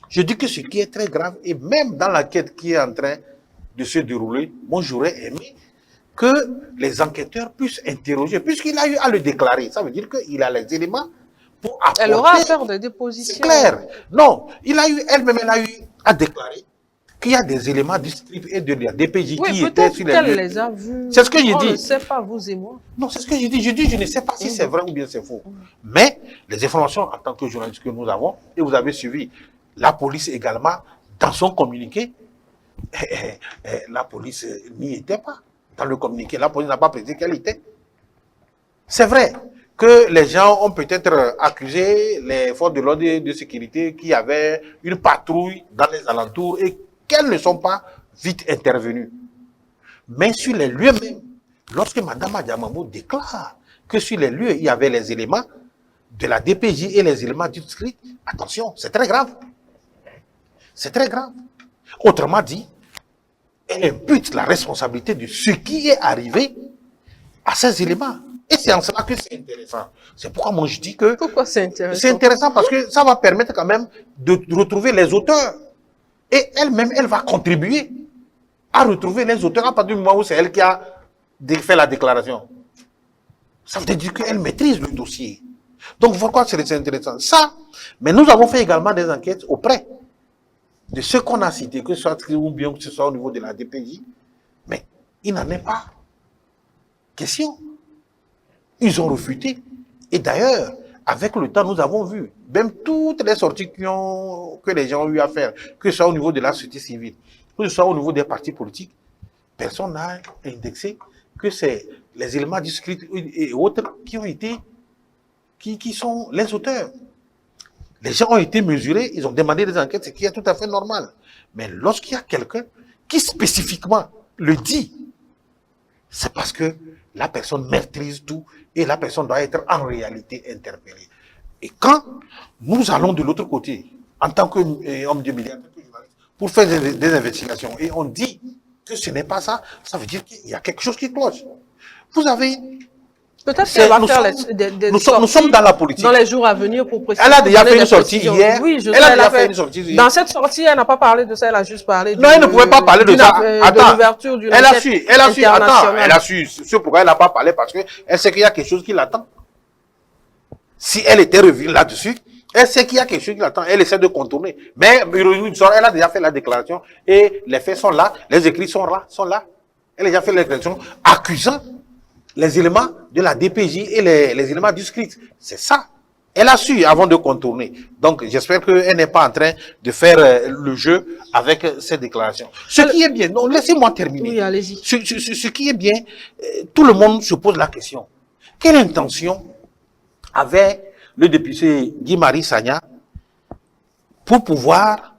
Je dis que ce qui est très grave, et même dans l'enquête qui est en train de se dérouler, moi j'aurais aimé que les enquêteurs puissent interroger, puisqu'il a eu à le déclarer. Ça veut dire qu'il a les éléments pour apporter... Elle aura à faire des dépositions. C'est clair. Non, elle-même, elle a eu à déclarer qu'il y a des éléments distribués et de la DPJ qui étaient sur les lieux. qu'elle les a vus. C'est ce que j'ai dit. On ne sait pas, vous et moi. Non, c'est ce que j'ai dit. Je dis, je ne sais pas si c'est vrai ou bien c'est faux. Mais les informations en tant que journaliste que nous avons, et vous avez suivi, la police également, dans son communiqué, la police n'y était pas. Dans le communiqué, la police n'a pas précisé qu'elle était. C'est vrai que les gens ont peut-être accusé les forces de l'ordre et de sécurité qui avaient une patrouille dans les alentours et qu'elles ne sont pas vite intervenues. Mais sur les lieux même, lorsque Mme Adjamabo déclare que sur les lieux, il y avait les éléments de la DPJ et les éléments du script, attention, c'est très grave. C'est très grave. Autrement dit, elle impute la responsabilité de ce qui est arrivé à ces éléments. Et c'est en cela que c'est intéressant. C'est pourquoi moi je dis que... Pourquoi c'est intéressant? C'est intéressant parce que ça va permettre quand même de retrouver les auteurs. Et elle-même, elle va contribuer à retrouver les auteurs à partir du moment où c'est elle qui a fait la déclaration. Ça veut dire qu'elle maîtrise le dossier. Donc pourquoi c'est intéressant? Ça, mais nous avons fait également des enquêtes auprès de ceux qu'on a cités, que ce soit ou bien que ce soit au niveau de la DPJ, mais il n'en est pas question. Ils ont refuté. Et d'ailleurs, avec le temps, nous avons vu, même toutes les sorties que les gens ont eu à faire, que ce soit au niveau de la société civile, que ce soit au niveau des partis politiques, personne n'a indexé que c'est les éléments du script et autres qui ont été, qui sont les auteurs. Les gens ont été mesurés, ils ont demandé des enquêtes, ce qui est tout à fait normal. Mais lorsqu'il y a quelqu'un qui spécifiquement le dit, c'est parce que la personne maîtrise tout et la personne doit être en réalité interpellée. Et quand nous allons de l'autre côté, en tant qu'homme de médias, pour faire des investigations, et on dit que ce n'est pas ça, ça veut dire qu'il y a quelque chose qui cloche. Vous avez... Peut-être qu'elle va faire nous sommes dans la politique. Dans les jours à venir pour préciser. Elle a déjà fait une sortie hier. Oui, je sais, elle a déjà fait une sortie hier. Dans cette sortie, elle n'a pas parlé de ça, elle a juste parlé non, elle ne pouvait pas parler de ça. De l'ouverture d'une enquête internationale. Elle a su. C'est pourquoi elle n'a pas parlé, parce qu'elle sait qu'il y a quelque chose qui l'attend. Si elle était revenue là-dessus, elle sait qu'il y a quelque chose qui l'attend. Elle essaie de contourner. Mais elle a déjà fait la déclaration et les faits sont là, les écrits sont là. Elle a déjà fait la déclaration accusant les éléments de la DPJ et les éléments du script. C'est ça. Elle a su avant de contourner. Donc, j'espère qu'elle n'est pas en train de faire le jeu avec ces déclarations. Ce qui est bien, non, laissez-moi terminer. Oui, allez-y. Ce qui est bien, tout le monde se pose la question. Quelle intention avait le député Guy-Marie Sagna pour pouvoir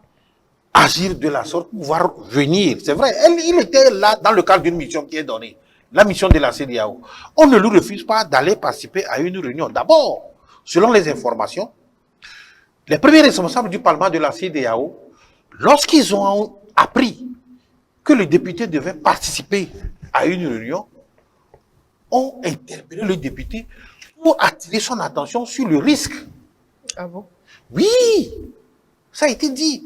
agir de la sorte, pouvoir venir? C'est vrai, il était là dans le cadre d'une mission qui est donnée. La mission de la CEDEAO. On ne lui refuse pas d'aller participer à une réunion. D'abord, selon les informations, les premiers responsables du Parlement de la CEDEAO, lorsqu'ils ont appris que le député devait participer à une réunion, ont interpellé le député pour attirer son attention sur le risque. Ah bon? Oui, ça a été dit.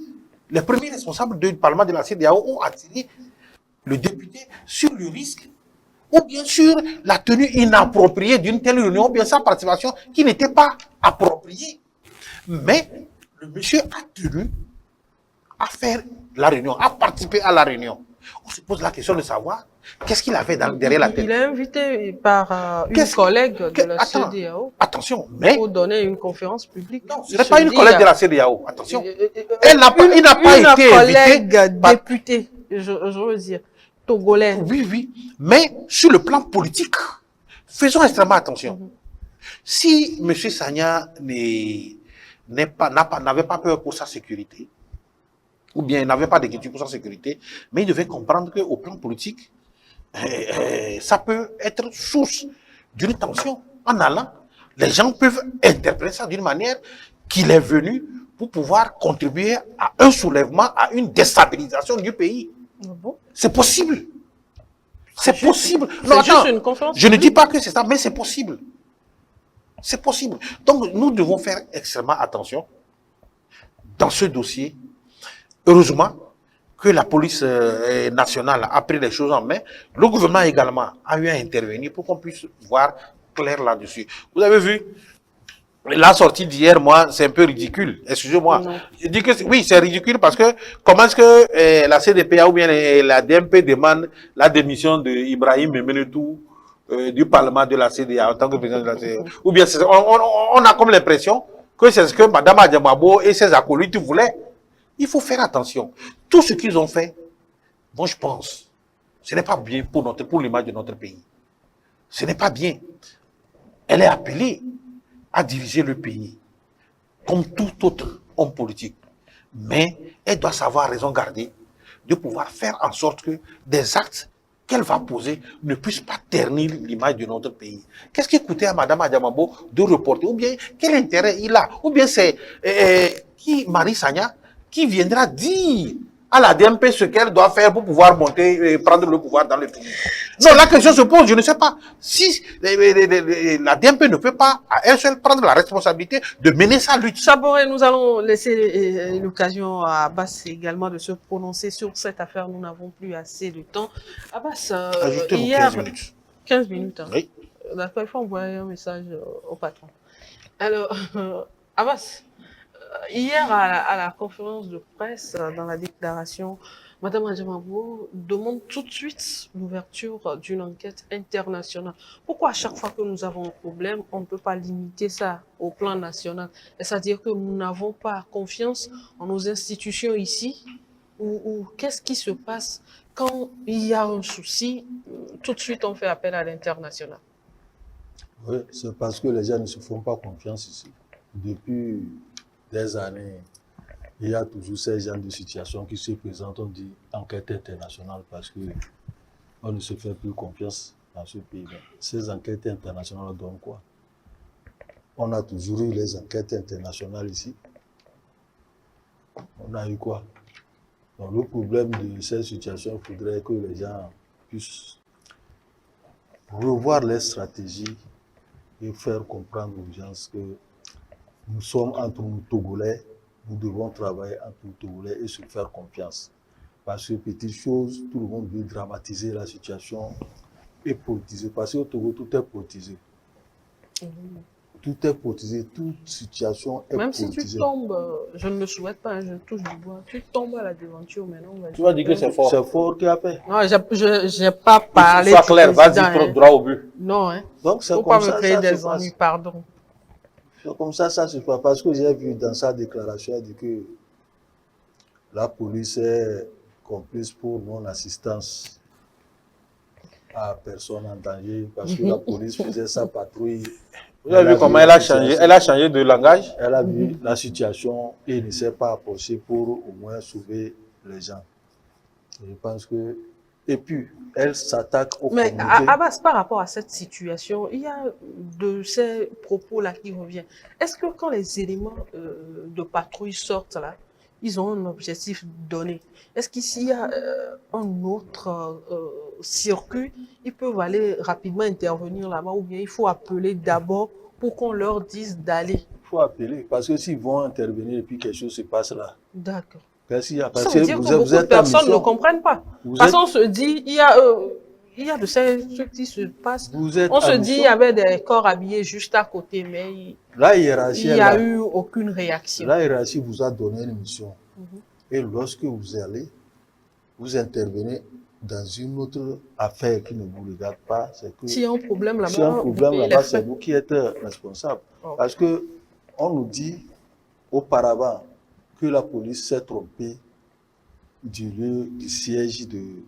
Les premiers responsables du Parlement de la CEDEAO ont attiré le député sur le risque, ou bien sûr la tenue inappropriée d'une telle réunion, ou bien sa participation qui n'était pas appropriée. Mais le monsieur a tenu à faire la réunion, à participer à la réunion. On se pose la question de savoir qu'est-ce qu'il avait derrière la tête. Il est invité par une collègue de la CEDEAO. Attention, mais... Pour donner une conférence publique. Non, ce n'est pas une collègue de la CEDEAO. Attention. Il n'a pas été invité. Députée, je veux dire. Togolais. Oui. Mais sur le plan politique, faisons extrêmement attention. Si M. Sagna n'avait pas peur pour sa sécurité, ou bien n'avait pas d'inquiétude pour sa sécurité, mais il devait comprendre qu'au plan politique, ça peut être source d'une tension. En allant, les gens peuvent interpréter ça d'une manière qu'il est venu pour pouvoir contribuer à un soulèvement, à une déstabilisation du pays. Bon. C'est possible. C'est possible. Non, attends, une conférence. Je ne dis pas que c'est ça, mais c'est possible. C'est possible. Donc, nous devons faire extrêmement attention dans ce dossier. Heureusement que la police nationale a pris les choses en main. Le gouvernement également a eu à intervenir pour qu'on puisse voir clair là-dessus. Vous avez vu la sortie d'hier, moi, c'est un peu ridicule. Excusez-moi. Je dis que oui, c'est ridicule parce que comment est-ce que la CDPA ou bien la DMP demande la démission de Ibrahim Memenetou du Parlement de la CDA en tant que président de la CDA. Ou bien on a comme l'impression que c'est ce que Mme Adjamabo et ses acolytes voulaient. Il faut faire attention. Tout ce qu'ils ont fait, moi je pense, ce n'est pas bien pour l'image de notre pays. Ce n'est pas bien. Elle est appelée à diriger le pays, comme tout autre homme politique. Mais elle doit savoir raison garder de pouvoir faire en sorte que des actes qu'elle va poser ne puisse pas ternir l'image de notre pays. Qu'est-ce qui coûtait à Mme Adjamabo de reporter? Ou bien, quel intérêt il a? Ou bien c'est qui, Marie Sagna, qui viendra dire à la DMP ce qu'elle doit faire pour pouvoir monter, prendre le pouvoir dans le pays. Non, la question se pose, je ne sais pas. Si la DMP ne peut pas à elle seule prendre la responsabilité de mener sa lutte. Chaboré, nous allons laisser l'occasion à Abbas également de se prononcer sur cette affaire. Nous n'avons plus assez de temps. Abbas, ajoutez-nous hier, 15 minutes. 15 minutes. Hein. Oui. D'accord, il faut envoyer un message au patron. Alors, Abbas, hier à la conférence de presse, dans la déclaration, Mme Adjamabo demande tout de suite l'ouverture d'une enquête internationale. Pourquoi à chaque fois que nous avons un problème, on ne peut pas limiter ça au plan national? C'est-à-dire que nous n'avons pas confiance en nos institutions ici, ou qu'est-ce qui se passe quand il y a un souci, tout de suite on fait appel à l'international? Oui, c'est parce que les gens ne se font pas confiance ici. Depuis des années, il y a toujours ces genres de situations qui se présentent, on dit enquête internationale parce que on ne se fait plus confiance dans ce pays. Ces enquêtes internationales donnent quoi? On a toujours eu les enquêtes internationales ici. On a eu quoi? Donc le problème de ces situations, il faudrait que les gens puissent revoir les stratégies et faire comprendre aux gens que nous sommes entre nous Togolais, nous devons travailler entre nous Togolais et se faire confiance. Parce que petite chose, tout le monde veut dramatiser la situation et politiser. Parce qu'au Togo, tout est politisé. Tout est politisé, toute situation est politisée. Même si tu tombes, je ne le souhaite pas, je touche du bois, tu tombes à la devanture maintenant. Tu vas dire que c'est fort. C'est fort qui a fait. Non, je n'ai pas parlé. Sois clair, vas-y, droit au but. Non, hein. Donc c'est Faut comme pas ça, me créer ça des se passe. ennuis, pardon. Comme ça se passe. Parce que j'ai vu dans sa déclaration, elle dit que la police est complice pour non-assistance à personne en danger. Parce que la police faisait sa patrouille. Vous avez vu comment elle a changé? Elle a changé de langage. Elle a vu la situation et ne s'est pas approchée pour au moins sauver les gens. Je pense que... Et puis, elle s'attaque au Mais communauté. Abbas, par rapport à cette situation, il y a de ces propos-là qui reviennent. Est-ce que quand les éléments de patrouille sortent là, ils ont un objectif donné? Est-ce qu'ici, il y a un autre circuit, ils peuvent aller rapidement intervenir là-bas ou bien il faut appeler d'abord pour qu'on leur dise d'aller? Il faut appeler, parce que s'ils vont intervenir et puis quelque chose se passe là. D'accord. Qu'est-ce qu'il y a? Ça Parce veut que dire que vous beaucoup de êtes en personnes ne mission. comprennent pas. Vous Parce êtes- qu'on se dit, il y a de ces trucs qui se passent. Vous êtes On en se dit, mission. il y avait des corps habillés juste à côté, mais La hiérarchie, il n'y a eu aucune réaction. la hiérarchie vous a donné une mission. Mhm. Et lorsque vous allez, vous intervenez dans une autre affaire qui ne vous regarde pas. C'est que S'il y a un problème là-bas, si un vous problème payez les là-bas, frais. c'est vous qui êtes responsable. Ok. Parce que on nous dit auparavant que la police s'est trompée du siège De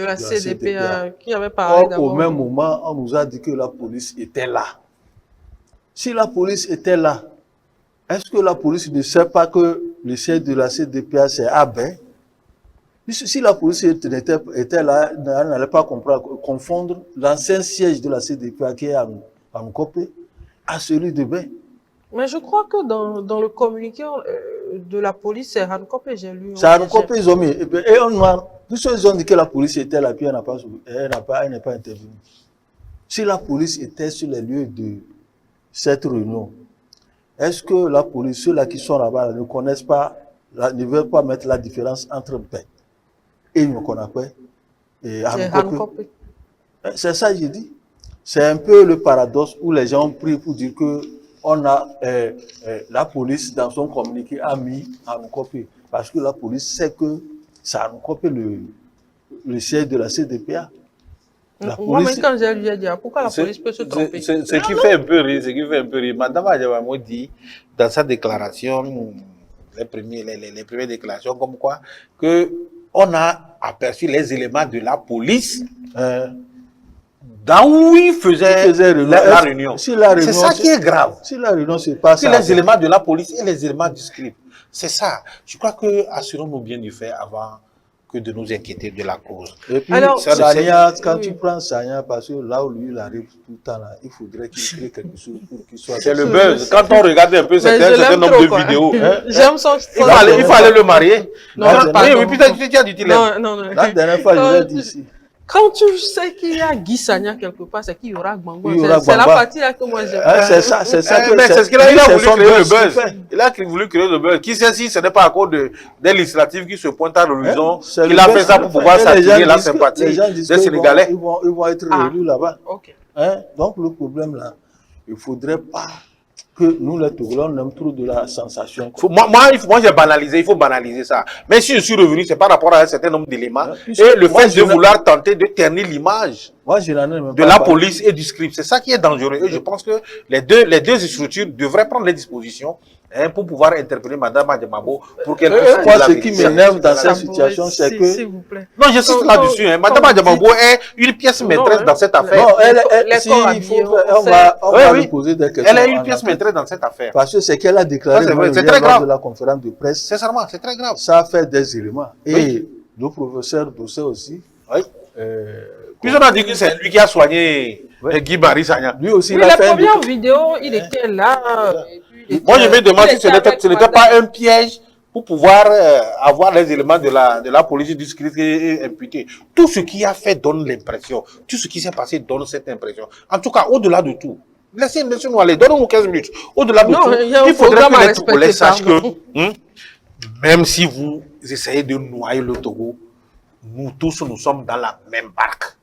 la CDPA. CDPA, qui avait parlé Or, au d'abord. même moment, on nous a dit que la police était là. Si la police était là, est-ce que la police ne sait pas que le siège de la CDPA, c'est Abé? Si la police était là, elle n'allait pas confondre l'ancien siège de la CDPA qui est à Nkopé à celui de Bain. Mais je crois que dans le communiqué de la police, c'est Rancop et j'ai lu. C'est à Nkopé, ils ont mis. Et on a, ils ont dit que la police était là, puis elle n'est pas intervenue. Si la police était sur les lieux de cette réunion, est-ce que la police, ceux-là qui sont là-bas, ne connaissent pas, ne veulent pas mettre la différence entre Bain et Nyokonakwe et Nkopé? C'est ça que j'ai dit. C'est un peu le paradoxe où les gens ont pris pour dire que on a la police dans son communiqué a mis à Nkopé parce que la police sait que c'est à Nkopé le siège de la CDPA. Moi, même quand j'ai lu, j'ai dit, pourquoi la police peut se tromper? Ce qui fait un peu rire, Madame Adjamabo dit dans sa déclaration, les premières déclarations, comme quoi, que on a aperçu les éléments de la police dans où ils faisaient la réunion. C'est ça qui est grave. Si la réunion se passe. Que les éléments de la police et les éléments du script. C'est ça. Je crois que assurons-nous bien du fait avant que de nous inquiéter de la cause. Et puis, Alors, Sagna, quand oui. tu prends Sagna, parce que là où lui, il arrive tout le temps, là, il faudrait qu'il crée quelque chose pour qu'il soit... C'est le buzz. Quand on regarde un peu Mais certains je l'aime nombre trop, de quoi. vidéos, J'aime son... il faut aller le marier. Non, Oui, pardon. oui, putain, tu as dit qu'il aime. Non, non, non. La dernière fois, je l'ai dit ici. Quand tu sais qu'il y a Guy Sagna quelque part, c'est qu'il y aura Gbangba. Il y aura C'est la Gbangba. partie là que moi j'aime. C'est ça que Mais c'est ce qu'il a, lui, il a c'est voulu son créer le buzz qu'il buzz. fait. Il a voulu créer le buzz. Qui sait si ce n'est pas à cause des législatives qui se pointent à l'horizon C'est qu'il le a buzz fait ça qu'il pour fait. pouvoir Et les s'attirer gens la disent que- sympathie les gens disent des qu'ils Sénégalais. Ils vont être Ah. élus là-bas. Ok. Donc le problème là, il ne faudrait pas que nous les Togolais, on aime trop de la sensation. Moi, j'ai banalisé, il faut banaliser ça. Mais si je suis revenu, c'est par rapport à un certain nombre d'éléments. Puisque Et le moi, fait je de n'ai- vouloir tenter de ternir l'image Moi, je n'en ai même de pas la parlé. police et du script. C'est ça qui est dangereux. Et je pense que les deux structures devraient prendre les dispositions pour pouvoir interpeller Mme Adjamabo pour qu'elle puisse dire Moi, la ce qui vérité. m'énerve dans Ça cette situation, pourrait- c'est s'il que... vous plaît. Non, j'insiste Quand- là-dessus. quand- Mme quand vous Adjamabo est une pièce maîtresse hein. dans cette affaire. Non, Les si, corps il faut, habillés, on va Oui, lui poser des questions. Elle est une en pièce enquête. maîtresse dans cette affaire. Parce que c'est qu'elle a déclaré Ça, c'est vrai, moi, c'est hier très lors grave. de la conférence de presse. Sincèrement, c'est très grave. Ça a fait des éléments. Et Oui. le professeur Dossé aussi, Oui. euh, Puis on a dit que c'est lui qui a soigné Guy Barry Sagna. lui aussi, Oui, il a la fait un première document. vidéo, il était là. et puis il Moi, je était- me demande il si ce était n'était avec ce n'était madame. pas un piège pour pouvoir avoir les éléments de la police discrète et imputée. Tout ce qui a fait donne l'impression. Tout ce qui s'est passé donne cette impression. En tout cas, au-delà de tout. Laissez-nous aller. Donnez-nous 15 minutes. Au-delà de Non, tout, il y a un il faudrait programme à que les Togolais respecter, sachent que, pardon. même si vous essayez de noyer le Togo, nous tous, nous sommes dans la même barque.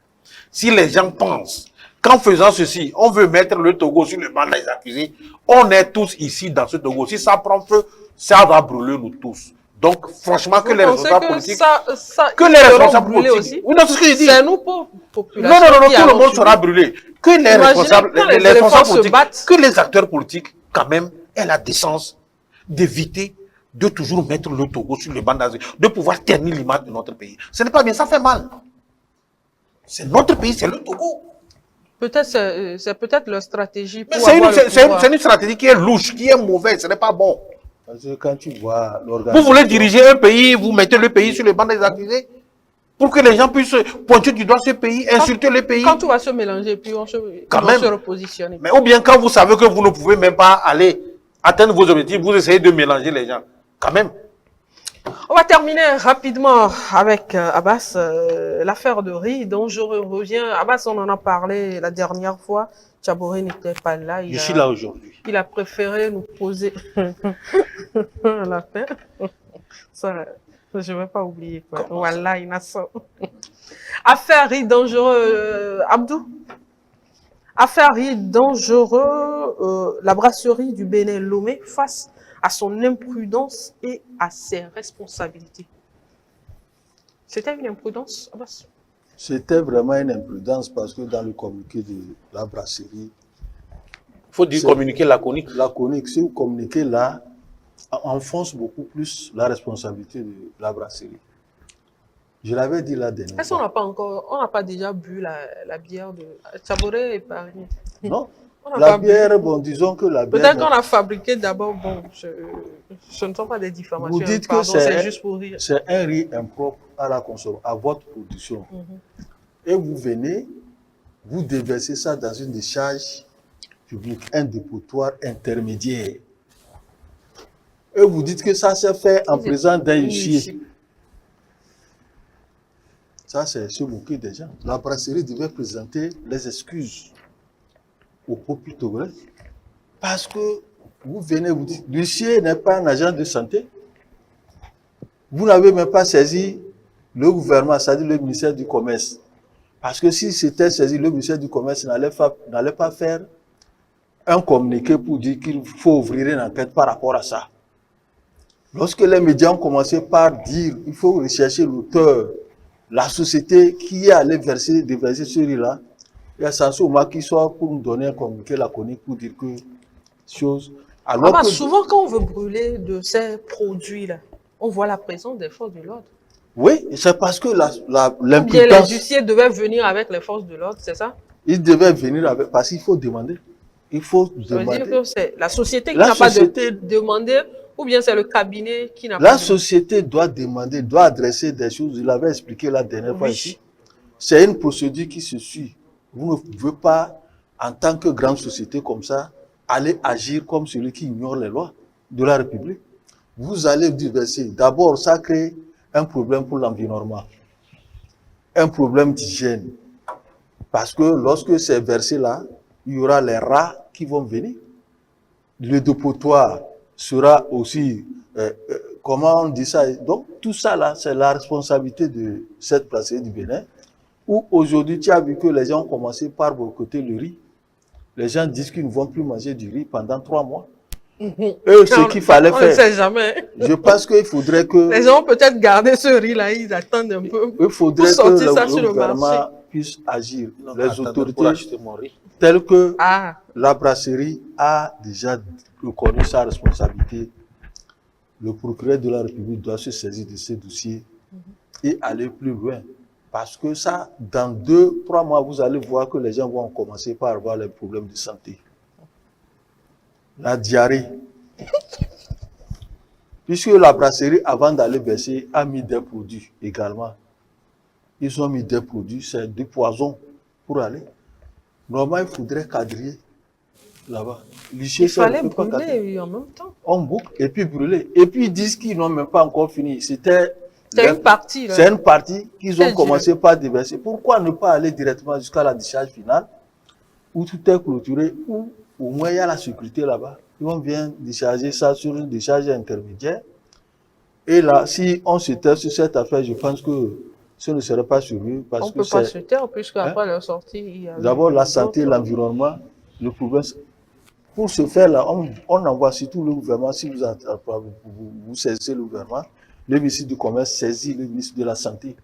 Si les gens pensent qu'en faisant ceci, on veut mettre le Togo sur le banc des accusés, on est tous ici dans ce Togo. Si ça prend feu, ça va brûler nous tous. Donc, franchement, que Vous les pensez responsables que politiques... ça, Que ils les seront responsables brûlés politiques... aussi. Oui, non, c'est ce que je dis. C'est nous, pauvres populations. Non, non, non, qui tout le allons monde subir. sera brûlé. Que les Imaginez responsables, quand les les éléphants responsables se politiques, battent. que les acteurs politiques, quand même, aient la décence d'éviter de toujours mettre le Togo sur le banc d'Azé, de pouvoir ternir l'image de notre pays. Ce n'est pas bien, ça fait mal. C'est notre pays, c'est le Togo. Peut-être c'est peut-être leur stratégie Mais pour c'est avoir le pouvoir. une stratégie qui est louche, qui est mauvaise, ce n'est pas bon. Parce que quand tu vois Vous l'organisation... voulez diriger un pays, vous mettez le pays sur le banc des accusés pour que les gens puissent pointer du doigt ce pays, insulter le pays. Quand tout va se mélanger, puis on Quand va même. se repositionner. Mais ou bien quand vous savez que vous ne pouvez même pas aller atteindre vos objectifs, vous essayez de mélanger les gens. Quand même. On va terminer rapidement avec Abbas, l'affaire de Riz, dont je reviens. Abbas, on en a parlé la dernière fois. Tchaboré n'était pas là. Je suis là aujourd'hui. Il a préféré nous poser l'affaire. Ça, je ne vais pas oublier. Quoi. Voilà, innocent. Affaire Riz dangereux. Abdou. Affaire Riz dangereux. La brasserie du Bénin Lomé face à son imprudence et à ses responsabilités. C'était une imprudence, Abbas? C'était vraiment une imprudence parce que dans le communiqué de la brasserie, Il faut dire C'est- communiquer laconique. si vous communiquez là, enfonce beaucoup plus la responsabilité de la brasserie. Je l'avais dit la dernière Est-ce qu'on fois. n'a pas encore, on n'a pas déjà bu la bière de Tchaboré et Paris? Non, On n'a la pas bu. bière, bon, disons que la bière... Peut-être qu'on a fabriqué d'abord, bon, ce ne sont pas des diffamations. Vous dites que pardon, c'est- c'est juste pour rire. C'est un riz impropre à la consommation, à votre production. Et vous venez, vous déversez ça dans une décharge publique, un dépotoir intermédiaire. Et vous dites que ça s'est fait en présence d'un huissier. Ça, c'est se moquer des gens. La brasserie devait présenter les excuses au peuple togolais. Parce que vous venez, vous dites, l'huissier n'est pas un agent de santé. Vous n'avez même pas saisi le gouvernement, c'est-à-dire le ministère du Commerce. Parce que si c'était saisi, le ministère du Commerce n'allait pas faire un communiqué pour dire qu'il faut ouvrir une enquête par rapport à ça. Lorsque les médias ont commencé par dire qu'il faut rechercher l'auteur, la société qui est allée déverser ce riz-là, il y a Sansouma qui soit pour nous donner un communiqué laconique pour dire que chose. Alors Ah bah, que souvent, quand on veut brûler de ces produits-là, on voit la présence des forces de l'ordre. oui, c'est parce que Ou bien l'impuissance, les huissiers devaient venir avec les forces de l'ordre, c'est ça? il devait venir avec, parce qu'il faut demander. Il faut Ça veut demander. dire que c'est la société qui La n'a pas société- demandé Ou bien c'est le cabinet qui n'a pas... La société doit demander, doit adresser des choses. Je l'avais expliqué la dernière fois ici. C'est une procédure qui se suit. Vous ne pouvez pas, en tant que grande société comme ça, aller agir comme celui qui ignore les lois de la République. Vous allez verser. D'abord, ça crée un problème pour l'environnement, un problème d'hygiène. Parce que lorsque c'est versé là, il y aura les rats qui vont venir. Le dépotoir sera aussi, comment on dit ça? Donc, tout ça là, c'est la responsabilité de cette brasserie du Bénin, où aujourd'hui, tu as vu que les gens ont commencé par boycotter le riz. Les gens disent qu'ils ne vont plus manger du riz pendant 3 mois. Eux, ce qu'il fallait faire. On ne sait jamais. Je pense qu'il faudrait que... Les gens ont peut-être gardé ce riz-là, ils attendent un peu. Il faudrait que le gouvernement puisse agir. Les autorités telles que la brasserie a déjà reconnu sa responsabilité. Le procureur de la République doit se saisir de ces dossiers et aller plus loin. Parce que ça, dans 2-3 mois, vous allez voir que les gens vont commencer par avoir les problèmes de santé. La diarrhée. Puisque la brasserie, avant d'aller verser, a mis des produits également. Ils ont mis des produits, c'est des poisons pour aller. Normalement, il faudrait cadrer là-bas. Il fallait brûler en même temps. On boucle et puis brûler. Et puis ils disent qu'ils n'ont même pas encore fini. C'est une partie. C'est une partie qu'ils ont commencé par déverser. Pourquoi ne pas aller directement jusqu'à la décharge finale, où tout est clôturé, où au moins il y a la sécurité là-bas. Ils vont bien décharger ça sur une décharge intermédiaire. Et là, si on se tait sur cette affaire, je pense que ce ne serait pas suivi. On ne peut pas se taire, puisqu'après leur sortie, il y a... D'abord, la santé, l'environnement, le problème. Pour ce faire-là, on envoie surtout le gouvernement, si vous saisissez le gouvernement, le ministre du Commerce saisit le ministre de la Santé.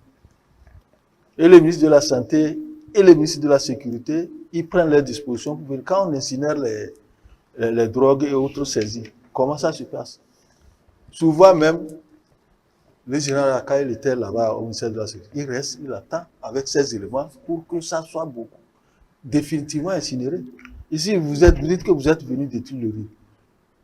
Et le ministre de la Santé et le ministre de la Sécurité, ils prennent leurs dispositions pour venir. Quand on incinère les drogues et autres saisies, comment ça se passe? Souvent même, le général Akaï, il était là-bas au ministère de la Sécurité. Il reste, il attend avec ces éléments pour que ça soit beaucoup définitivement incinéré. Ici, vous dites que vous êtes venu détruire le riz.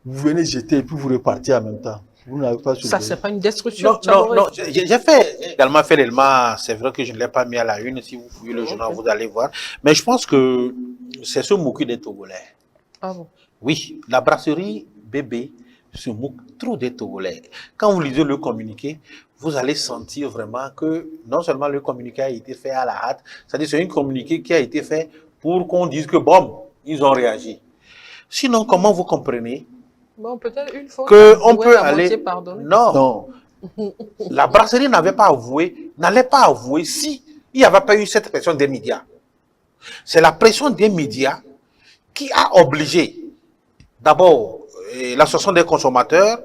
Vous venez jeter et puis vous repartez en même temps. Vous n'avez pas... Ça, c'est pas une destruction. Non, j'ai également fait l'élément, c'est vrai que je ne l'ai pas mis à la une, si vous fouillez le journal, vous allez voir. Mais je pense que c'est se moquer des Togolais. Ah bon? Oui, la brasserie Bébé se moque trop des Togolais. Quand vous lisez le communiqué, vous allez sentir vraiment que non seulement le communiqué a été fait à la hâte, c'est-à-dire c'est un communiqué qui a été fait pour qu'on dise que bon, ils ont réagi. Sinon, comment vous comprenez peut-être une fois qu'on peut aller... Non. La brasserie n'allait pas avouer si il n'y avait pas eu cette pression des médias. C'est la pression des médias qui a obligé, d'abord, l'association des consommateurs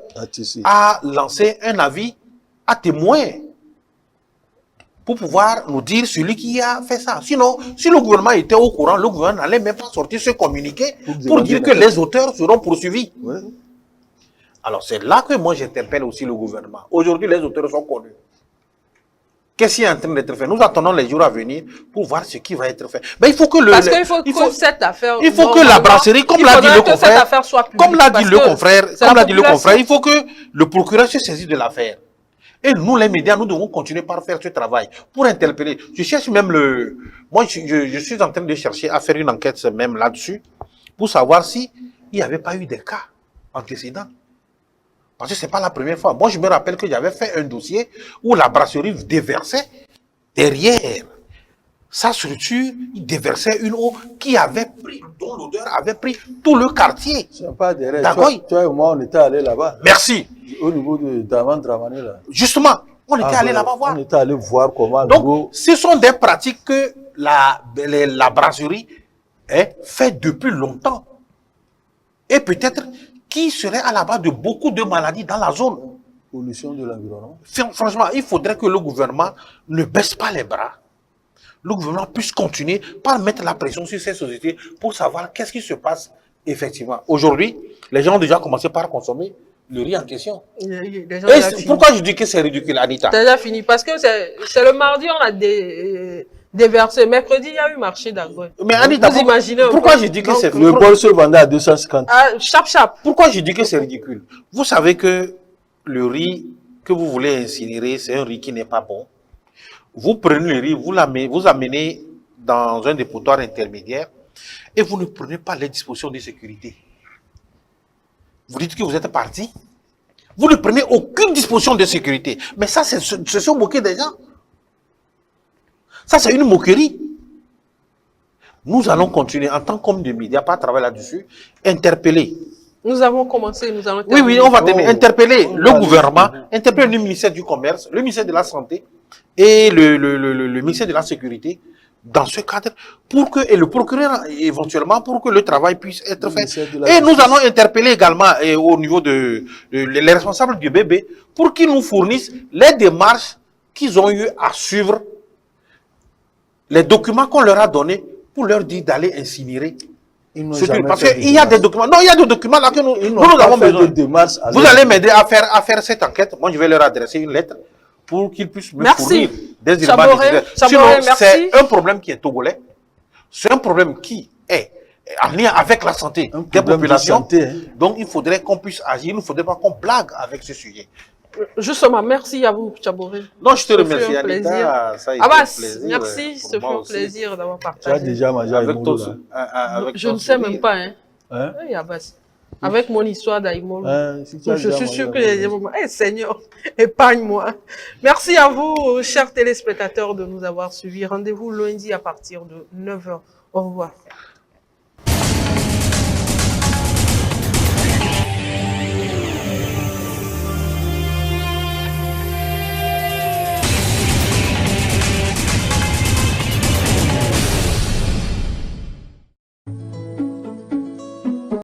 à lancer un avis à témoin pour pouvoir nous dire celui qui a fait ça. Sinon, si le gouvernement était au courant, le gouvernement n'allait même pas sortir ce communiqué pour dire que les auteurs seront poursuivis. Ouais. Alors, c'est là que moi j'interpelle aussi le gouvernement. Aujourd'hui, les auteurs sont connus. Qu'est-ce qui est en train d'être fait? Nous attendons les jours à venir pour voir ce qui va être fait. Mais il faut que cette affaire... Il faut que la brasserie, comme l'a dit le confrère, il faut que le procureur se saisisse de l'affaire. Et nous, les médias, nous devons continuer par faire ce travail pour interpeller. Je cherche même moi, je suis en train de chercher à faire une enquête même là-dessus pour savoir si il n'y avait pas eu des cas antécédents. Parce que ce n'est pas la première fois. Moi, je me rappelle que j'avais fait un dossier où la brasserie déversait derrière sa structure, il déversait une eau qui avait pris, dont l'odeur avait pris tout le quartier. C'est pas derrière. Toi et moi, on était allés là-bas. Merci. Au niveau de Dramane, là. Justement, on était allés là-bas voir. On était allés voir comment... Donc, ce sont des pratiques que la brasserie fait depuis longtemps. Et peut-être qui serait à la base de beaucoup de maladies dans la zone. Pollution de l'environnement. Franchement, il faudrait que le gouvernement ne baisse pas les bras. Le gouvernement puisse continuer par mettre la pression sur ces sociétés pour savoir qu'est-ce qui se passe effectivement. Aujourd'hui, les gens ont déjà commencé par consommer le riz en question. Pourquoi je dis que c'est ridicule, Anita? C'est déjà fini. Parce que c'est le mardi, on a déversé. Mercredi, il y a eu marché d'Angoy. Mais Anita, Vous imaginez un pourquoi peu. je dis que Donc, c'est Le bol se vendait à 250. Ah, chap. Pourquoi je dis que c'est ridicule? Vous savez que le riz que vous voulez incinérer, c'est un riz qui n'est pas bon. Vous prenez le riz, vous amenez dans un dépotoir intermédiaire et vous ne prenez pas les dispositions de sécurité. Vous dites que vous êtes parti. Vous ne prenez aucune disposition de sécurité. Mais ça, c'est se moquer des gens. Ça, c'est une moquerie. Nous allons continuer en tant qu'homme de médias, pas travailler là-dessus, interpeller. Nous avons commencé, nous allons Oui, terminer. on va terminer. Interpeller on le va gouvernement, interpeller le ministère du Commerce, le ministère de la Santé et le ministère de la Sécurité dans ce cadre pour que, et le procureur éventuellement, pour que le travail puisse être fait. Et nous allons interpeller également au niveau les responsables du bébé pour qu'ils nous fournissent les démarches qu'ils ont eu à suivre, les documents qu'on leur a donnés pour leur dire d'aller incinérer. Parce qu'il y a des documents. Non, il y a des documents là que nous avons besoin. Vous allez m'aider à faire cette enquête. Moi, je vais leur adresser une lettre pour qu'ils puissent me fournir des éléments nécessaires. Sinon, c'est un problème qui est togolais. C'est un problème qui est en lien avec la santé des populations. Donc, il faudrait qu'on puisse agir. Il ne faudrait pas qu'on blague avec ce sujet. Justement, merci à vous, Chaboré. Non, je te remercie, un Anita. plaisir. Ça a été un plaisir. Merci, ce fut un plaisir d'avoir Tu as partagé. déjà mangé Avec ton, Je ne sais même pas, hein. Hein? Oui, Abbas. Avec mon histoire d'Aïmolo. Si tu as Je déjà suis mangé sûr que avec les moments. Eh Seigneur, épargne-moi. Merci à vous, chers téléspectateurs, de nous avoir suivis. Rendez-vous lundi à partir de 9 h. Au revoir.